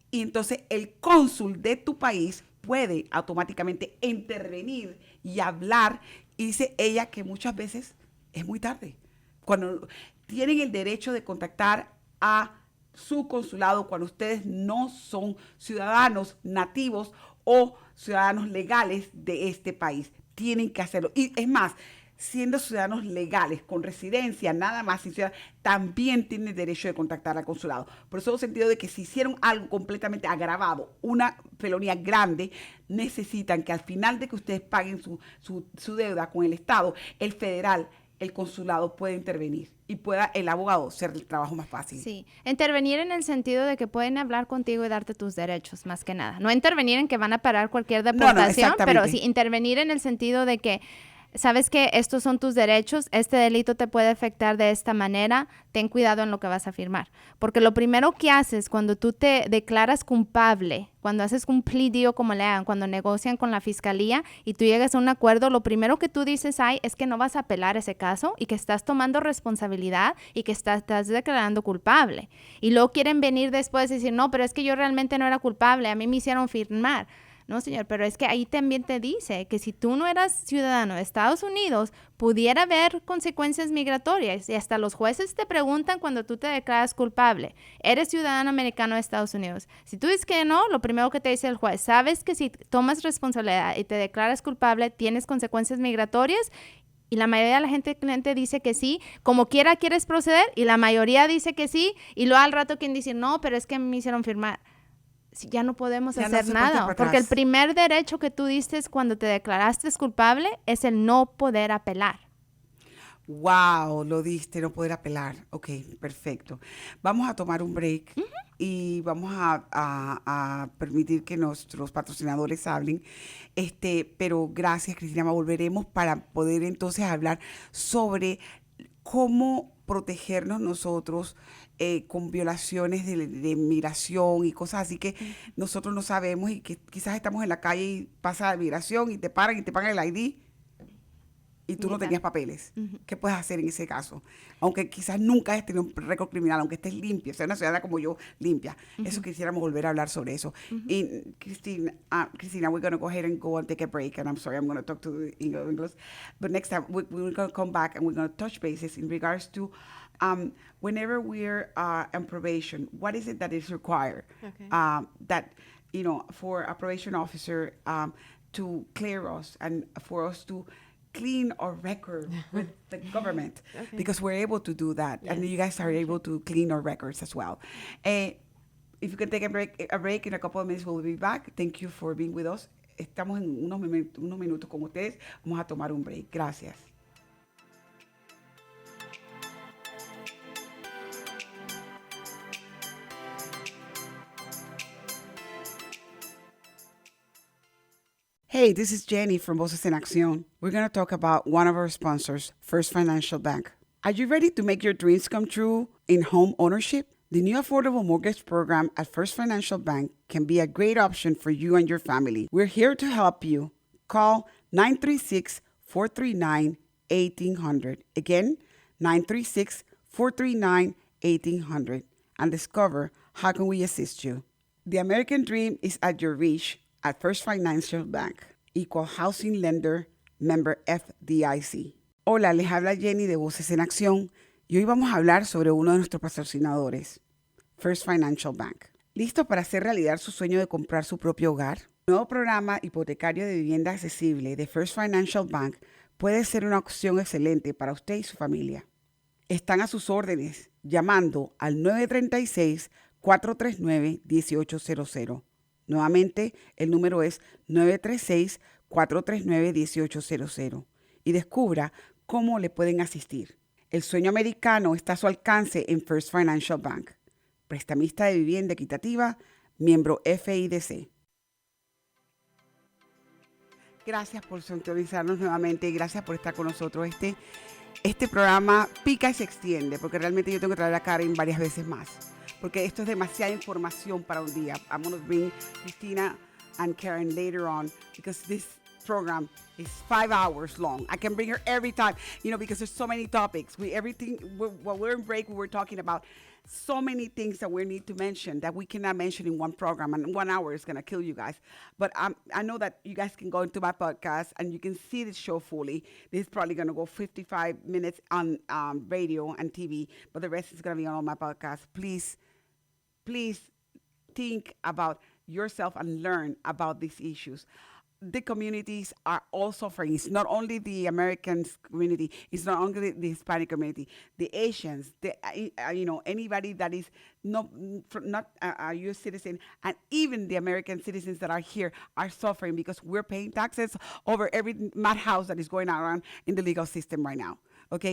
Y entonces el cónsul de tu país puede automáticamente intervenir y hablar. Y dice ella que muchas veces es muy tarde. Cuando tienen el derecho de contactar a su consulado cuando ustedes no son ciudadanos nativos o ciudadanos legales de este país. Tienen que hacerlo. Y es más, siendo ciudadanos legales, con residencia, nada más, sin ciudad, también tienen derecho de contactar al consulado. Por eso, en el sentido de que si hicieron algo completamente agravado, una felonía grande, necesitan que al final de que ustedes paguen su deuda con el Estado, el federal el consulado puede intervenir y pueda el abogado hacer el trabajo más fácil. Sí, intervenir en el sentido de que pueden hablar contigo y darte tus derechos, más que nada. No intervenir en que van a parar cualquier deportación, pero sí intervenir en el sentido de que sabes que estos son tus derechos, este delito te puede afectar de esta manera, ten cuidado en lo que vas a firmar. Porque lo primero que haces cuando tú te declaras culpable, cuando haces un plea deal, como le hagan, cuando negocian con la fiscalía y tú llegas a un acuerdo, lo primero que tú dices es que no vas a apelar ese caso y que estás tomando responsabilidad y que estás declarando culpable. Y luego quieren venir después y decir, no, pero es que yo realmente no era culpable, a mí me hicieron firmar. No, señor, pero es que ahí también te dice que si tú no eras ciudadano de Estados Unidos, pudiera haber consecuencias migratorias y hasta los jueces te preguntan cuando tú te declaras culpable, ¿eres ciudadano americano de Estados Unidos? Si tú dices que no, lo primero que te dice el juez, sabes que si tomas responsabilidad y te declaras culpable, tienes consecuencias migratorias. Y la mayoría de la gente dice que sí, como quiera quieres proceder, y la mayoría dice que sí, y luego al rato quien dice, no, pero es que me hicieron firmar. Ya no podemos hacer nada, porque el primer derecho que tú diste cuando te declaraste culpable es el no poder apelar. Wow, lo diste, no poder apelar. Ok, perfecto. Vamos a tomar un break y vamos a permitir que nuestros patrocinadores hablen. Pero gracias, Cristina. Volveremos para poder entonces hablar sobre cómo protegernos nosotros con violaciones de migración y cosas así que nosotros no sabemos y que quizás estamos en la calle y pasa la migración y te paran el ID y tú no tenías papeles. ¿Qué puedes hacer en ese caso? Aunque quizás nunca hayas tenido un récord criminal, aunque estés limpia, sea una ciudadana como yo, limpia. Eso quisiéramos volver a hablar sobre eso. Y Christina, we're going to go ahead and go and take a break. And I'm sorry, I'm going to talk to English. But next time, we're going to come back and we're going to touch bases in regards to whenever we're on probation, what is it that is required? Okay. That, for a probation officer to clear us and for us to clean our record with the government, because we're able to do that. Yes. And you guys are able to clean our records as well. If you can take a break in a couple of minutes, we'll be back. Thank you for being with us. Estamos en unos minutos con ustedes. Vamos a tomar un break. Gracias. Hey, this is Jenny from Voces en Accion. We're going to talk about one of our sponsors, First Financial Bank. Are you ready to make your dreams come true in home ownership? The new affordable mortgage program at First Financial Bank can be a great option for you and your family. We're here to help you. Call 936-439-1800. Again, 936-439-1800 and discover how can we assist you. The American dream is at your reach at First Financial Bank, Equal Housing Lender, member FDIC. Hola, les habla Jenny de Voces en Acción y hoy vamos a hablar sobre uno de nuestros patrocinadores, First Financial Bank. ¿Listo para hacer realidad su sueño de comprar su propio hogar? El nuevo programa hipotecario de vivienda accesible de First Financial Bank puede ser una opción excelente para usted y su familia. Están a sus órdenes llamando al 936-439-1800. Nuevamente, el número es 936-439-1800 y descubra cómo le pueden asistir. El sueño americano está a su alcance en First Financial Bank. Prestamista de vivienda equitativa, miembro FIDC. Gracias por sintonizarnos nuevamente y gracias por estar con nosotros. Este programa pica y se extiende porque realmente yo tengo que traer a Karen varias veces más. Porque esto es demasiada información para un día. I'm going to bring Christina and Karen later on because this program is 5 hours long. I can bring her every time, because there's so many topics. While we're in break, we were talking about so many things that we need to mention that we cannot mention in one program, and 1 hour is going to kill you guys. But I know that you guys can go into my podcast and you can see the show fully. This is probably going to go 55 minutes on radio and TV, but the rest is going to be on all my podcasts. Please think about yourself and learn about these issues. The communities are all suffering. It's not only the American community. It's not only the Hispanic community. The Asians, anybody that is not a U.S. citizen, and even the American citizens that are here are suffering because we're paying taxes over every madhouse that is going around in the legal system right now. ¿ok?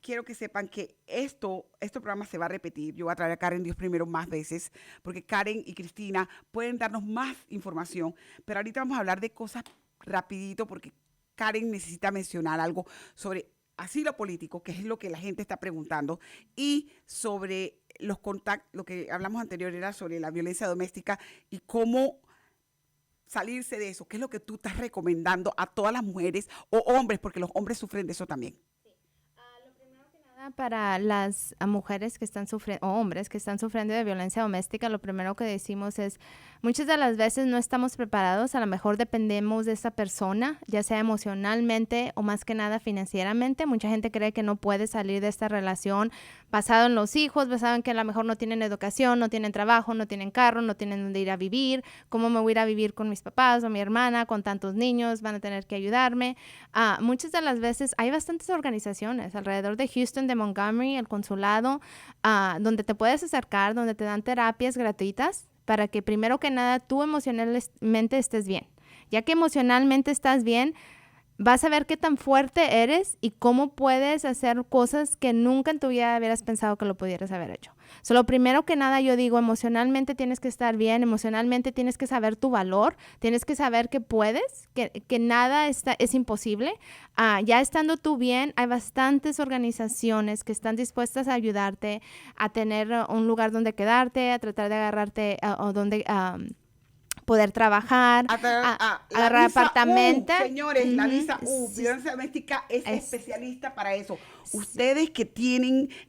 Quiero que sepan que este programa se va a repetir. Yo voy a traer a Karen Dios primero más veces, porque Karen y Cristina pueden darnos más información, pero ahorita vamos a hablar de cosas rapidito, porque Karen necesita mencionar algo sobre asilo político, que es lo que la gente está preguntando, y sobre los contactos, lo que hablamos anterior era sobre la violencia doméstica y cómo salirse de eso. ¿Qué es lo que tú estás recomendando a todas las mujeres o hombres? Porque los hombres sufren de eso también. Para las mujeres que están sufriendo, o hombres que están sufriendo de violencia doméstica, lo primero que decimos es, muchas de las veces no estamos preparados, a lo mejor dependemos de esa persona, ya sea emocionalmente o más que nada financieramente. Mucha gente cree que no puede salir de esta relación basado en los hijos, basado en que a lo mejor no tienen educación, no tienen trabajo, no tienen carro, no tienen dónde ir a vivir, cómo me voy a ir a vivir con mis papás o mi hermana, con tantos niños, van a tener que ayudarme. Muchas de las veces hay bastantes organizaciones alrededor de Houston, de Montgomery, el consulado, donde te puedes acercar, donde te dan terapias gratuitas para que primero que nada tú emocionalmente estés bien. Ya que emocionalmente estás bien, vas a ver qué tan fuerte eres y cómo puedes hacer cosas que nunca en tu vida hubieras pensado que lo pudieras haber hecho. Lo primero que nada yo digo, emocionalmente tienes que estar bien, emocionalmente tienes que saber tu valor, tienes que saber que puedes, que nada es imposible. Ya estando tú bien, hay bastantes organizaciones que están dispuestas a ayudarte, a tener un lugar donde quedarte, a tratar de agarrarte o donde... poder trabajar, agarrar apartamento. Señores, la visa violencia doméstica es especialista para eso. Ustedes que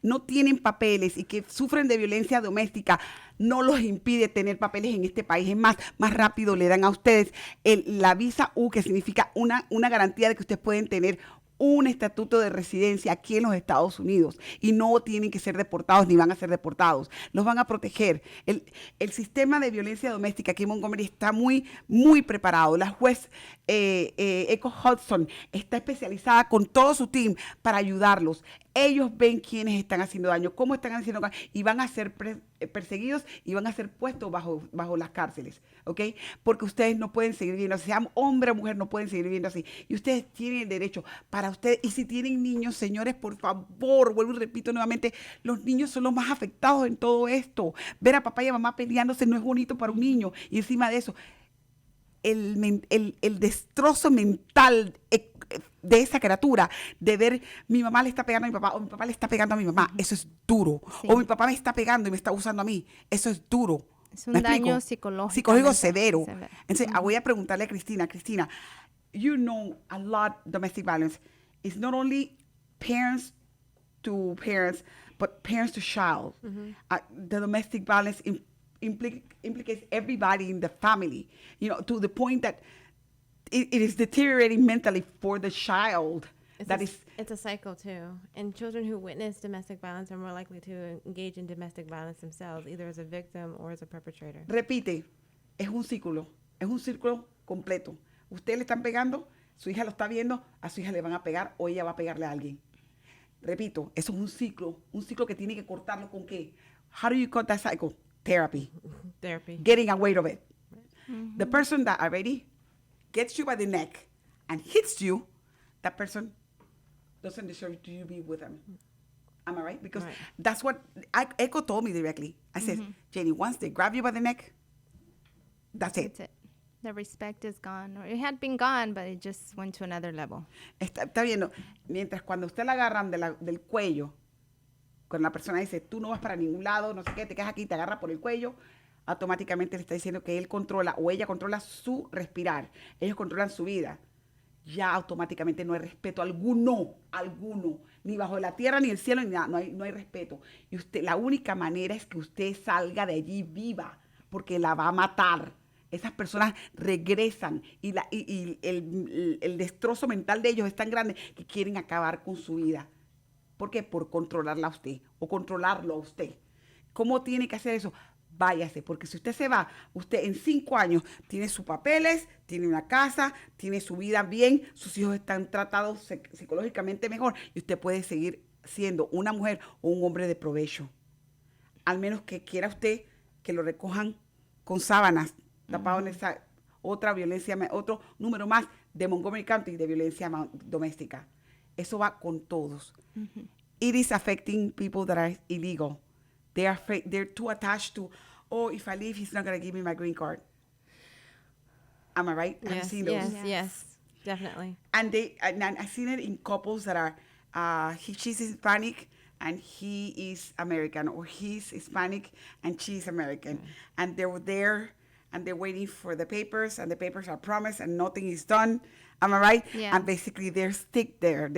no tienen papeles y que sufren de violencia doméstica, no los impide tener papeles en este país. Es más rápido le dan a ustedes la visa U, que significa una garantía de que ustedes pueden tener un estatuto de residencia aquí en los Estados Unidos y no tienen que ser deportados ni van a ser deportados. Los van a proteger. El sistema de violencia doméstica aquí en Montgomery está muy, muy preparado. La juez Echo Hudson está especializada con todo su team para ayudarlos. Ellos ven quiénes están haciendo daño, cómo están haciendo daño y van a ser perseguidos y van a ser puestos bajo las cárceles, ¿ok? Porque ustedes no pueden seguir viviendo así, sean hombre o mujer, no pueden seguir viviendo así. Y ustedes tienen el derecho para ustedes. Y si tienen niños, señores, por favor, vuelvo y repito nuevamente, los niños son los más afectados en todo esto. Ver a papá y a mamá peleándose no es bonito para un niño. Y encima de eso, el destrozo mental de esa criatura, de ver mi mamá le está pegando a mi papá o mi papá le está pegando a mi mamá, eso es duro. Sí. O mi papá me está pegando y me está usando a mí, eso es duro. Es un daño psicológico. Psicológico severo. Entonces, voy a preguntarle a Cristina, you know a lot domestic violence is not only parents to parents, but parents to child. The domestic violence implicates everybody in the family, to the point that it is deteriorating mentally for the child. It's a cycle too. And children who witness domestic violence are more likely to engage in domestic violence themselves, either as a victim or as a perpetrator. Repite, es un círculo completo. Ustedes le están pegando, su hija lo está viendo, a su hija le van a pegar o ella va a pegarle a alguien. Repito, eso es un ciclo que tiene que cortarlo con ¿qué? How do you cut that cycle? Therapy. Getting away of it. Mm-hmm. The person that already gets you by the neck and hits you, that person doesn't deserve to be with them. Am I right? Because that's what Echo told me directly. I said, Jenny, once they grab you by the neck, that's it. The respect is gone. Or it had been gone, but it just went to another level. Está viendo, mientras cuando usted la agarran del cuello, cuando la persona dice, tú no vas para ningún lado, no sé qué, te quedas aquí, te agarra por el cuello, automáticamente le está diciendo que él controla o ella controla su respirar. Ellos controlan su vida. Ya automáticamente no hay respeto alguno, ni bajo la tierra, ni el cielo, ni nada, no hay respeto. Y la única manera es que usted salga de allí viva, porque la va a matar. Esas personas regresan y el destrozo mental de ellos es tan grande que quieren acabar con su vida. ¿Por qué? Por controlarla a usted o controlarlo a usted. ¿Cómo tiene que hacer eso? Váyase, porque si usted se va, usted en 5 años tiene sus papeles, tiene una casa, tiene su vida bien, sus hijos están tratados psicológicamente mejor y usted puede seguir siendo una mujer o un hombre de provecho. Al menos que quiera usted que lo recojan con sábanas, tapado en esa otra violencia, otro número más de Montgomery County de violencia doméstica. Eso va con todos. It is affecting people that are illegal. They're too attached to, oh, if I leave, he's not going to give me my green card. Am I right? Have you seen those? Yes, definitely. And I've seen it in couples that are, she's Hispanic and he is American, or he's Hispanic and she's American. And they were there and they're waiting for the papers, and the papers are promised and nothing is done. Am I right? Yeah. And basically they stick there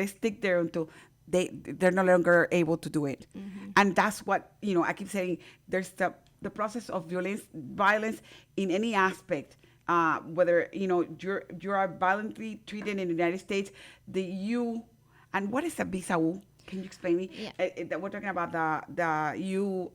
until they're no longer able to do it. And that's what, I keep saying, there's the process of violence in any aspect. Whether you are violently treated in the United States, and what is a visa U? Can you explain me? Yeah. We're talking about the U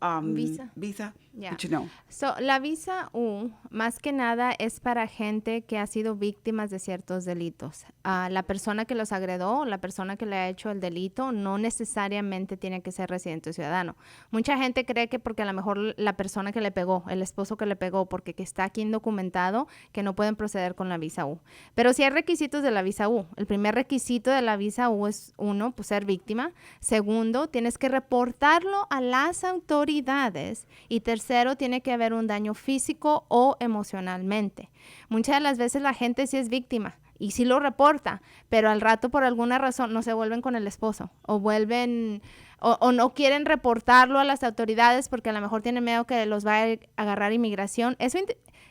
visa. Yeah. Did you know? So, la visa U, más que nada, es para gente que ha sido víctimas de ciertos delitos. La persona que los agredó, la persona que le ha hecho el delito, no necesariamente tiene que ser residente o ciudadano. Mucha gente cree que porque a lo mejor la persona que le pegó, el esposo que le pegó, porque que está aquí indocumentado, que no pueden proceder con la visa U. Pero sí hay requisitos de la visa U. El primer requisito de la visa U es, uno, pues ser víctima. Segundo, tienes que reportarlo a las autoridades. Y tercero, tiene que haber un daño físico o emocionalmente. Muchas de las veces la gente sí es víctima y sí lo reporta, pero al rato por alguna razón no se vuelven con el esposo o no quieren reportarlo a las autoridades porque a lo mejor tienen miedo que los va a agarrar inmigración.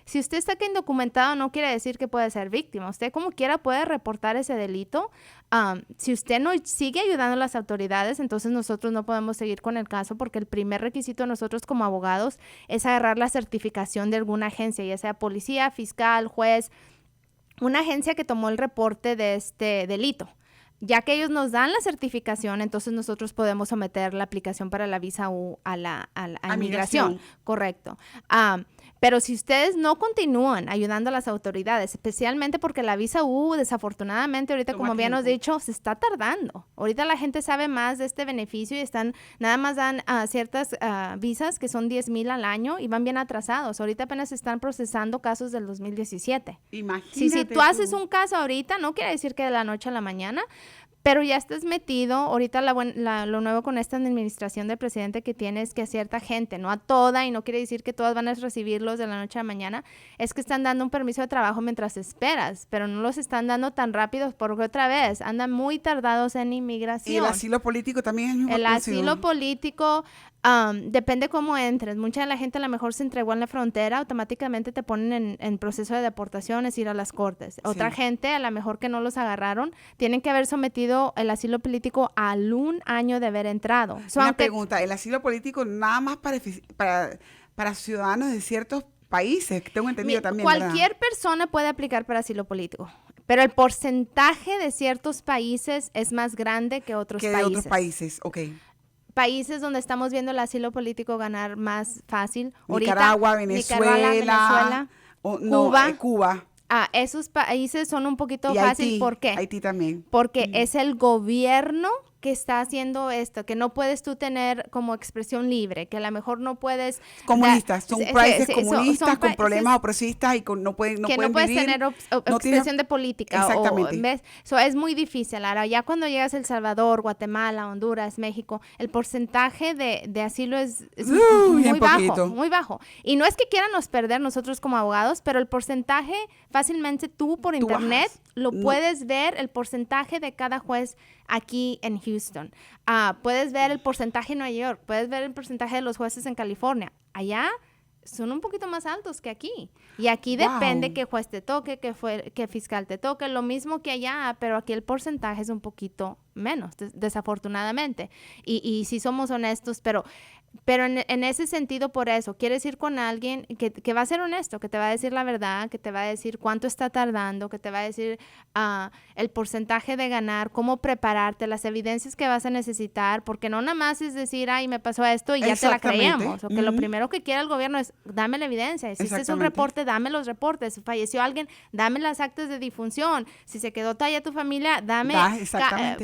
Si usted está aquí indocumentado, no quiere decir que puede ser víctima. Usted como quiera puede reportar ese delito. Si usted no sigue ayudando a las autoridades, entonces nosotros no podemos seguir con el caso, porque el primer requisito de nosotros como abogados es agarrar la certificación de alguna agencia, ya sea policía, fiscal, juez, una agencia que tomó el reporte de este delito. Ya que ellos nos dan la certificación, entonces nosotros podemos someter la aplicación para la visa U a inmigración. Correcto. Pero si ustedes no continúan ayudando a las autoridades, especialmente porque la visa U, desafortunadamente, ahorita, como habíamos dicho, se está tardando. Ahorita la gente sabe más de este beneficio y nada más dan ciertas visas que son 10,000 al año y van bien atrasados. Ahorita apenas están procesando casos del 2017. Imagínate. Si tú haces un caso ahorita, no quiere decir que de la noche a la mañana, pero ya estás metido. Ahorita lo nuevo con esta administración del presidente que tiene es que a cierta gente, no a toda, y no quiere decir que todas van a recibirlos de la noche a la mañana, es que están dando un permiso de trabajo mientras esperas, pero no los están dando tan rápidos porque otra vez andan muy tardados en inmigración. Y el asilo político también es muy El asilo político, depende cómo entres. Mucha de la gente a lo mejor se entregó en la frontera, automáticamente te ponen en proceso de deportación, es ir a las cortes. Otra gente, a lo mejor que no los agarraron, tienen que haber sometido el asilo político al 1 año de haber entrado. Una pregunta, ¿el asilo político nada más para ciudadanos de ciertos países? Tengo entendido también, cualquier persona puede aplicar para asilo político, pero el porcentaje de ciertos países es más grande que otros países. Que de otros países, ok. Países donde estamos viendo el asilo político ganar más fácil. Nicaragua, Venezuela, Cuba. Esos países son un poquito fácil. ¿Por qué? Haití también. Porque es el gobierno que está haciendo esto, que no puedes tú tener como expresión libre, que a lo mejor no puedes... Comunistas, son países comunistas con problemas opresistas y no pueden que no puedes tener expresión de política. Exactamente. ¿Ves? Es muy difícil. Ahora, ya cuando llegas a El Salvador, Guatemala, Honduras, México, el porcentaje de asilo es muy bajo, muy bajo. Y no es que quieran perder nosotros como abogados, pero el porcentaje fácilmente tú por internet puedes ver el porcentaje de cada juez aquí en Houston. Puedes ver el porcentaje en Nueva York, puedes ver el porcentaje de los jueces en California. Allá son un poquito más altos que aquí. Y aquí depende qué juez te toque, qué fiscal te toque, lo mismo que allá, pero aquí el porcentaje es un poquito menos, desafortunadamente. Y sí somos honestos, pero en ese sentido, por eso, quieres ir con alguien que va a ser honesto, que te va a decir la verdad, que te va a decir cuánto está tardando, que te va a decir el porcentaje de ganar, cómo prepararte, las evidencias que vas a necesitar, porque no nada más es decir, ay, me pasó esto y ya te la creíamos. O que lo primero que quiere el gobierno es, dame la evidencia. Si es un reporte, dame los reportes. Si falleció alguien, dame las actas de difunción. Si se quedó talla tu familia, dame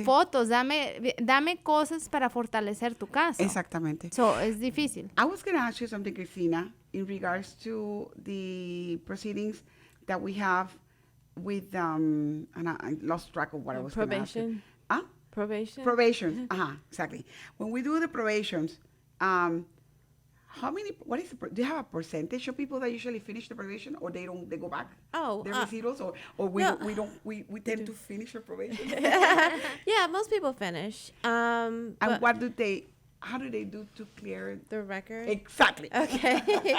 fotos, dame cosas para fortalecer tu caso. Exactamente. Es difícil. I was going to ask you something, Christina, in regards to the proceedings that we have with, and I lost track of what I was going to ask you. Probation. Probation. Exactly. When we do the probations, do you have a percentage of people that usually finish the probation, or they go back? Oh, they're residuals, or we tend to finish the probation. Yeah, most people finish. And how do they do to clear the record? Exactly. Okay.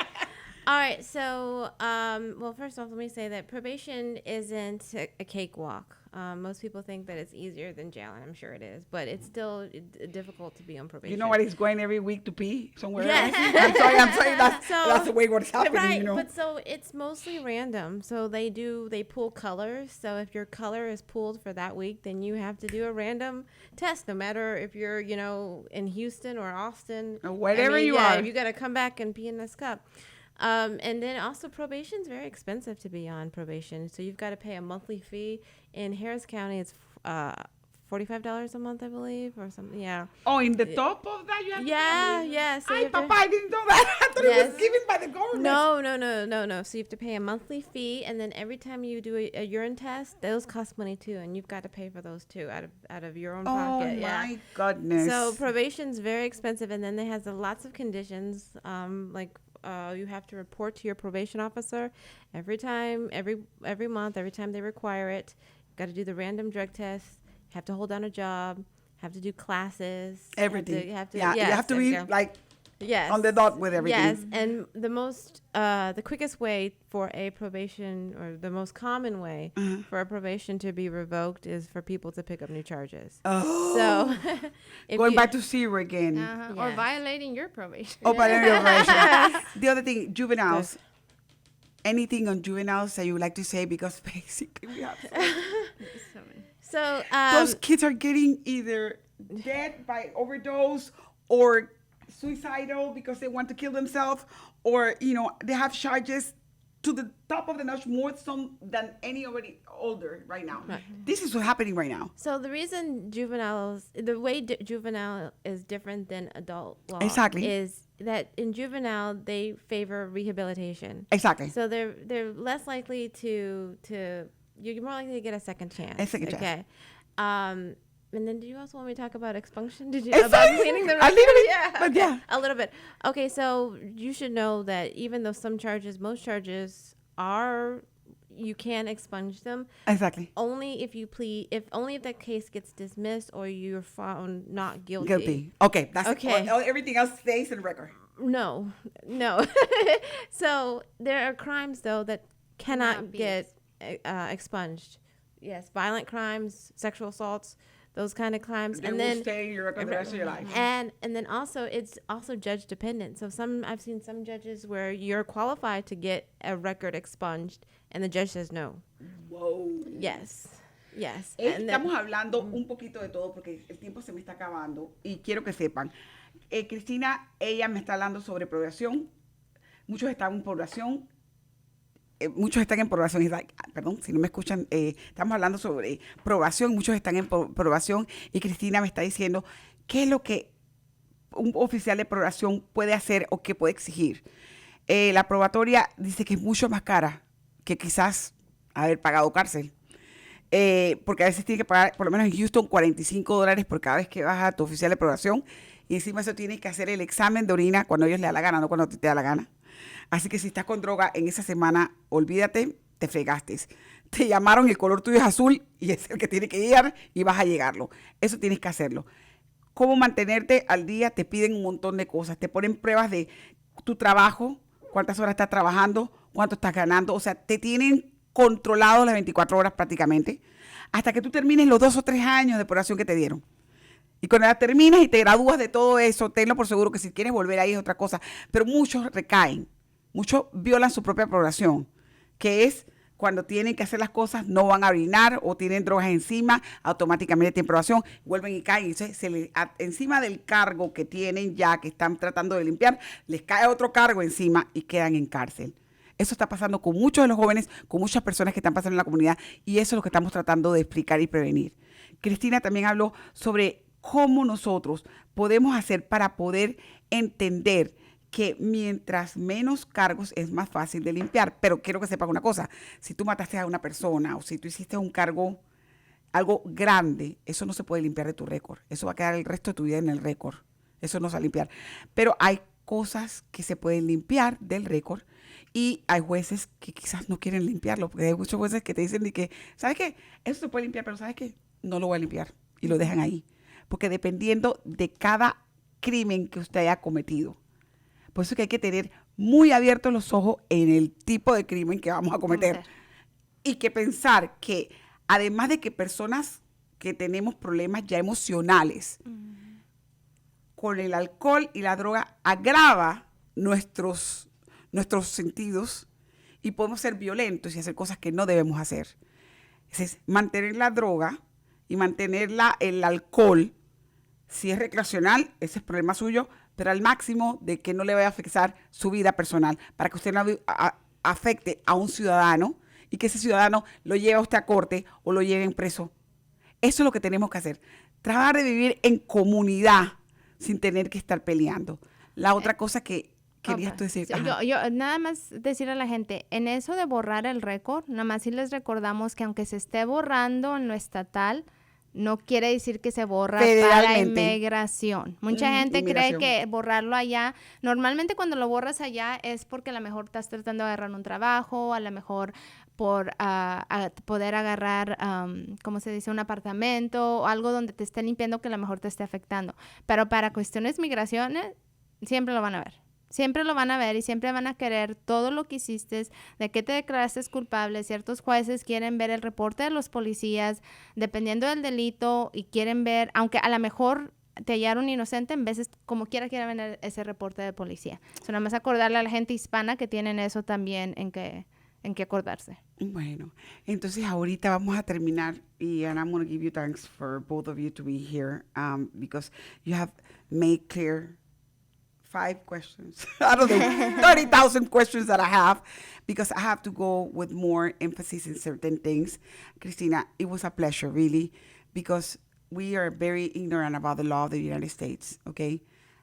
All right. So, well, first off, let me say that probation isn't a cakewalk. Most people think that it's easier than jail, and I'm sure it is, but it's still difficult to be on probation. You know what? He's going every week to pee somewhere. Yes. I'm sorry. That's the way what's happening. Right, you know. but so it's mostly random. So they pull colors. So if your color is pulled for that week, then you have to do a random test, no matter if you're, in Houston or Austin. Or wherever you are. You got to come back and pee in this cup. And then also probation is very expensive to be on probation. So you've got to pay a monthly fee. In Harris County, it's $45 a month, I believe, or something. Yeah. Oh, in the top of that you have to pay? Yeah. So Papa, I didn't know that. I thought it was given by the government. No. So you have to pay a monthly fee, and then every time you do a urine test, those cost money too, and you've got to pay for those too out of your own pocket. Oh my goodness. So probation's very expensive, and then it has lots of conditions, you have to report to your probation officer every month, every time they require it. You've got to do the random drug test. You have to hold down a job. Have to do classes. Everything. You have to be on the dot with everything. Yes, and the quickest way for a probation, or the most common way for a probation to be revoked, is for people to pick up new charges. Oh. So going back to zero again. Or violating your probation. Violating your probation. The other thing, juveniles. Anything on juveniles that you would like to say? Because basically we have so those kids are getting either dead by overdose or suicidal because they want to kill themselves, or they have charges to the top of the notch, more some than any already older right now. Right. This is what's happening right now. So the reason juvenile is different than adult law is that in juvenile they favor rehabilitation. Exactly. So they're less likely to you're more likely to get a second chance. A second chance. Okay. And then, do you also want me to talk about expunction? Did you about cleaning the record? A little bit, yeah, but okay. yeah. A little bit. Okay, so you should know that even though most charges you can expunge them. Exactly. Only if the case gets dismissed or you're found not guilty. Guilty. Okay, that's okay. Everything else stays in the record. No. So there are crimes though that cannot get expunged. Yes, violent crimes, sexual assaults, those kind of crimes, They will stay in your record the rest of your life. And then also it's also judge dependent. So I've seen some judges where you're qualified to get a record expunged, and the judge says no. Whoa. Yes. Estamos hablando un poquito de todo porque el tiempo se me está acabando y quiero que sepan. Cristina, ella me está hablando sobre probación. Muchos están en probación. Muchos están en probación. Perdón, si no me escuchan, estamos hablando sobre probación. Muchos están en probación y Cristina me está diciendo qué es lo que un oficial de probación puede hacer o qué puede exigir. La probatoria dice que es mucho más cara que quizás haber pagado cárcel. Porque a veces tiene que pagar, por lo menos en Houston, $45 por cada vez que vas a tu oficial de probación. Y encima eso tienes que hacer el examen de orina cuando ellos le da la gana, no cuando te da la gana. Así que si estás con droga en esa semana, olvídate, te fregaste. Te llamaron y el color tuyo es azul y es el que tiene que llegar y vas a llegarlo. Eso tienes que hacerlo. ¿Cómo mantenerte al día? Te piden un montón de cosas. Te ponen pruebas de tu trabajo, cuántas horas estás trabajando, cuánto estás ganando. O sea, te tienen controlado las 24 horas prácticamente hasta que tú termines los 2 o 3 años de probación que te dieron. Y cuando la terminas y te gradúas de todo eso, tenlo por seguro que si quieres volver ahí es otra cosa. Pero muchos recaen. Muchos violan su propia probación, que es cuando tienen que hacer las cosas, no van a orinar o tienen drogas encima, automáticamente tienen probación, vuelven y caen. Y encima del cargo que tienen ya, que están tratando de limpiar, les cae otro cargo encima y quedan en cárcel. Eso está pasando con muchos de los jóvenes, con muchas personas que están pasando en la comunidad, y eso es lo que estamos tratando de explicar y prevenir. Cristina también habló sobre cómo nosotros podemos hacer para poder entender que mientras menos cargos es más fácil de limpiar. Pero quiero que sepan una cosa, si tú mataste a una persona o si tú hiciste un cargo algo grande, eso no se puede limpiar de tu récord. Eso va a quedar el resto de tu vida en el récord. Eso no se va a limpiar. Pero hay cosas que se pueden limpiar del récord y hay jueces que quizás no quieren limpiarlo, porque hay muchos jueces que te dicen de que, ¿sabes qué? Eso se puede limpiar, pero ¿sabes qué? No lo voy a limpiar. Y lo dejan ahí. Porque dependiendo de cada crimen que usted haya cometido. Por eso que hay que tener muy abiertos los ojos en el tipo de crimen que vamos a cometer. Y que pensar que, además de que personas que tenemos problemas ya emocionales, con el alcohol y la droga agrava nuestros sentidos y podemos ser violentos y hacer cosas que no debemos hacer. Es mantener la droga y mantener el alcohol, si es recreacional, ese es problema suyo, pero al máximo de que no le vaya a afectar su vida personal, para que usted no afecte a un ciudadano y que ese ciudadano lo lleve a usted a corte o lo lleven preso. Eso es lo que tenemos que hacer. Tratar de vivir en comunidad sin tener que estar peleando. La otra cosa que querías tú decir. Yo nada más decir a la gente, en eso de borrar el récord, nada más sí les recordamos que aunque se esté borrando en lo estatal, no quiere decir que se borra para inmigración. Mucha gente cree que borrarlo allá, normalmente cuando lo borras allá es porque a lo mejor estás tratando de agarrar un trabajo, a lo mejor por poder agarrar, ¿cómo se dice? Un apartamento o algo donde te esté limpiando que a lo mejor te esté afectando. Pero para cuestiones migraciones, siempre lo van a ver. Siempre lo van a ver y siempre van a querer todo lo que hiciste, de qué te declaraste culpable. Ciertos jueces quieren ver el reporte de los policías, dependiendo del delito, y quieren ver, aunque a lo mejor te hallaron inocente, en veces como quiera quieren ver ese reporte de policía. So, nada más acordarle a la gente hispana que tienen eso también en que acordarse. Bueno, entonces ahorita vamos a terminar and I'm going to give you thanks for both of you to be here because you have made clear 5 questions. I don't know, 30,000 questions that I have because I have to go with more emphasis in certain things. Christina, it was a pleasure, really, because we are very ignorant about the law of the United States, okay?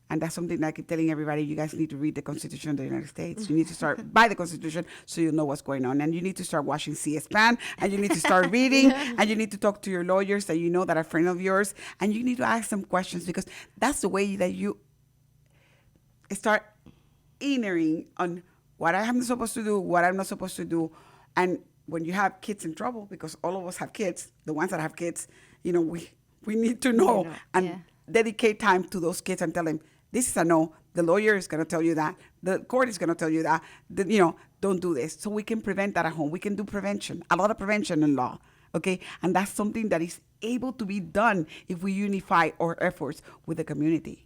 And that's something that I keep telling everybody, you guys need to read the Constitution of the United States. You need to start by the Constitution so you know what's going on. And you need to start watching C-SPAN, and you need to start reading, and you need to talk to your lawyers that you know that are friends of yours, and you need to ask them questions because that's the way that you start entering on what I am supposed to do, what I'm not supposed to do. And when you have kids in trouble, because all of us have kids, the ones that have kids, you know, we need to know and dedicate time to those kids and tell them, this is a no. The lawyer is going to tell you that. The court is going to tell you that. You know, don't do this. So we can prevent that at home. We can do prevention, a lot of prevention in law, okay? And that's something that is able to be done if we unify our efforts with the community.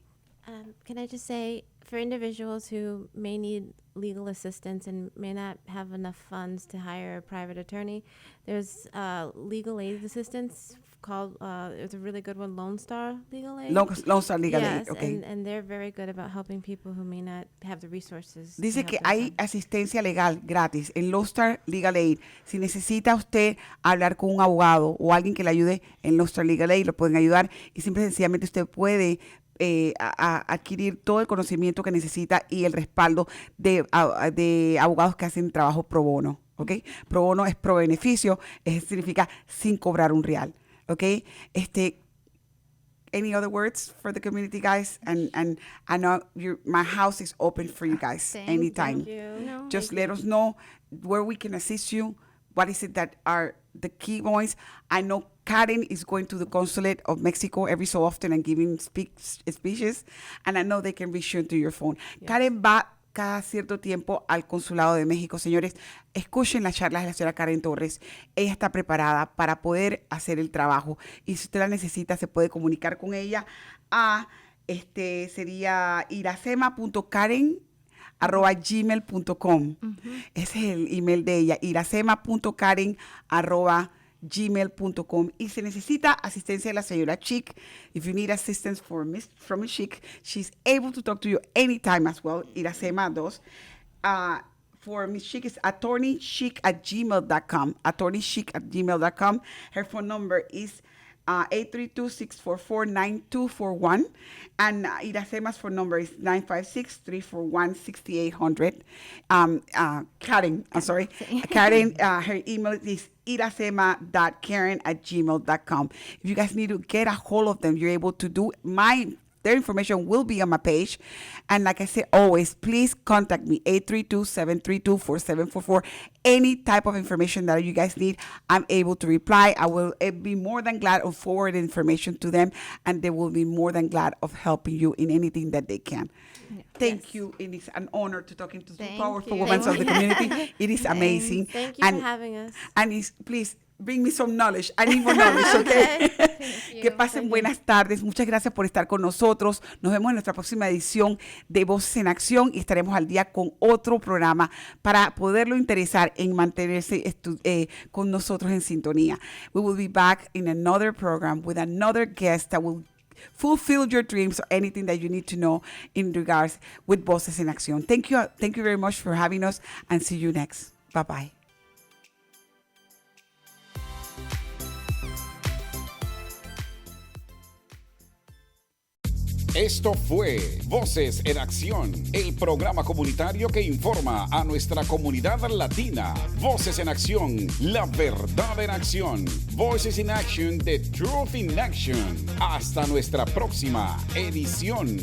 Can I just say, for individuals who may need legal assistance and may not have enough funds to hire a private attorney, there's legal aid assistance called, it's a really good one, Lone Star Legal Aid. Lone Star Legal Aid, okay. And they're very good about helping people who may not have the resources. Dice que hay asistencia legal gratis en Lone Star Legal Aid. Si necesita usted hablar con un abogado o alguien que le ayude en Lone Star Legal Aid, lo pueden ayudar y simple y sencillamente usted puede adquirir todo el conocimiento que necesita y el respaldo de abogados que hacen trabajo pro bono, ¿ok? Pro bono es pro beneficio, significa sin cobrar un real, ¿ok? Any other words for the community, guys? And I know my house is open for you guys anytime. Thank you. No, Just let us know where we can assist you. What is it that are the key points? I know Karen is going to the consulate of Mexico every so often and giving speeches, and I know they can reach you to your phone. Yes. Karen va cada cierto tiempo al consulado de México. Señores, escuchen las charlas de la señora Karen Torres. Ella está preparada para poder hacer el trabajo y si usted la necesita se puede comunicar con ella a sería Irasema.karen @gmail.com. Ese es el email de ella, Irasema.karen @gmail.com. Y se necesita asistencia de la señora Cheek. If you need assistance from Miss Cheek, she's able to talk to you anytime as well. Irasema 2. For Miss Cheek is attorneycheek@gmail.com. Attorneycheek@gmail.com. Her phone number is 832-644-9241. And Irasema's phone number is 956-341-6800. Karen, I'm sorry. Karen, her email is Irasema.karen@gmail.com. If you guys need to get a hold of them, you're able to do. Their information will be on my page. And like I said, always, please contact me, 832-732-4744. Any type of information that you guys need, I'm able to reply. I will be more than glad of forwarding information to them, and they will be more than glad of helping you in anything that they can. Yeah. Thank you. It is an honor to talking to two powerful women of the community. It is amazing. Thank you for having us. And please, bring me some knowledge. I need more knowledge, okay? Que pasen buenas tardes. Muchas gracias por estar con nosotros. Nos vemos en nuestra próxima edición de Voces en Acción y estaremos al día con otro programa para poderlo interesar en mantenerse con nosotros en sintonía. We will be back in another program with another guest that will fulfill your dreams or anything that you need to know in regards with Voces en Acción. Thank you very much for having us, and see you next. Bye-bye. Esto fue Voces en Acción, el programa comunitario que informa a nuestra comunidad latina. Voces en Acción, la verdad en acción. Voices in Action, the truth in action. Hasta nuestra próxima edición.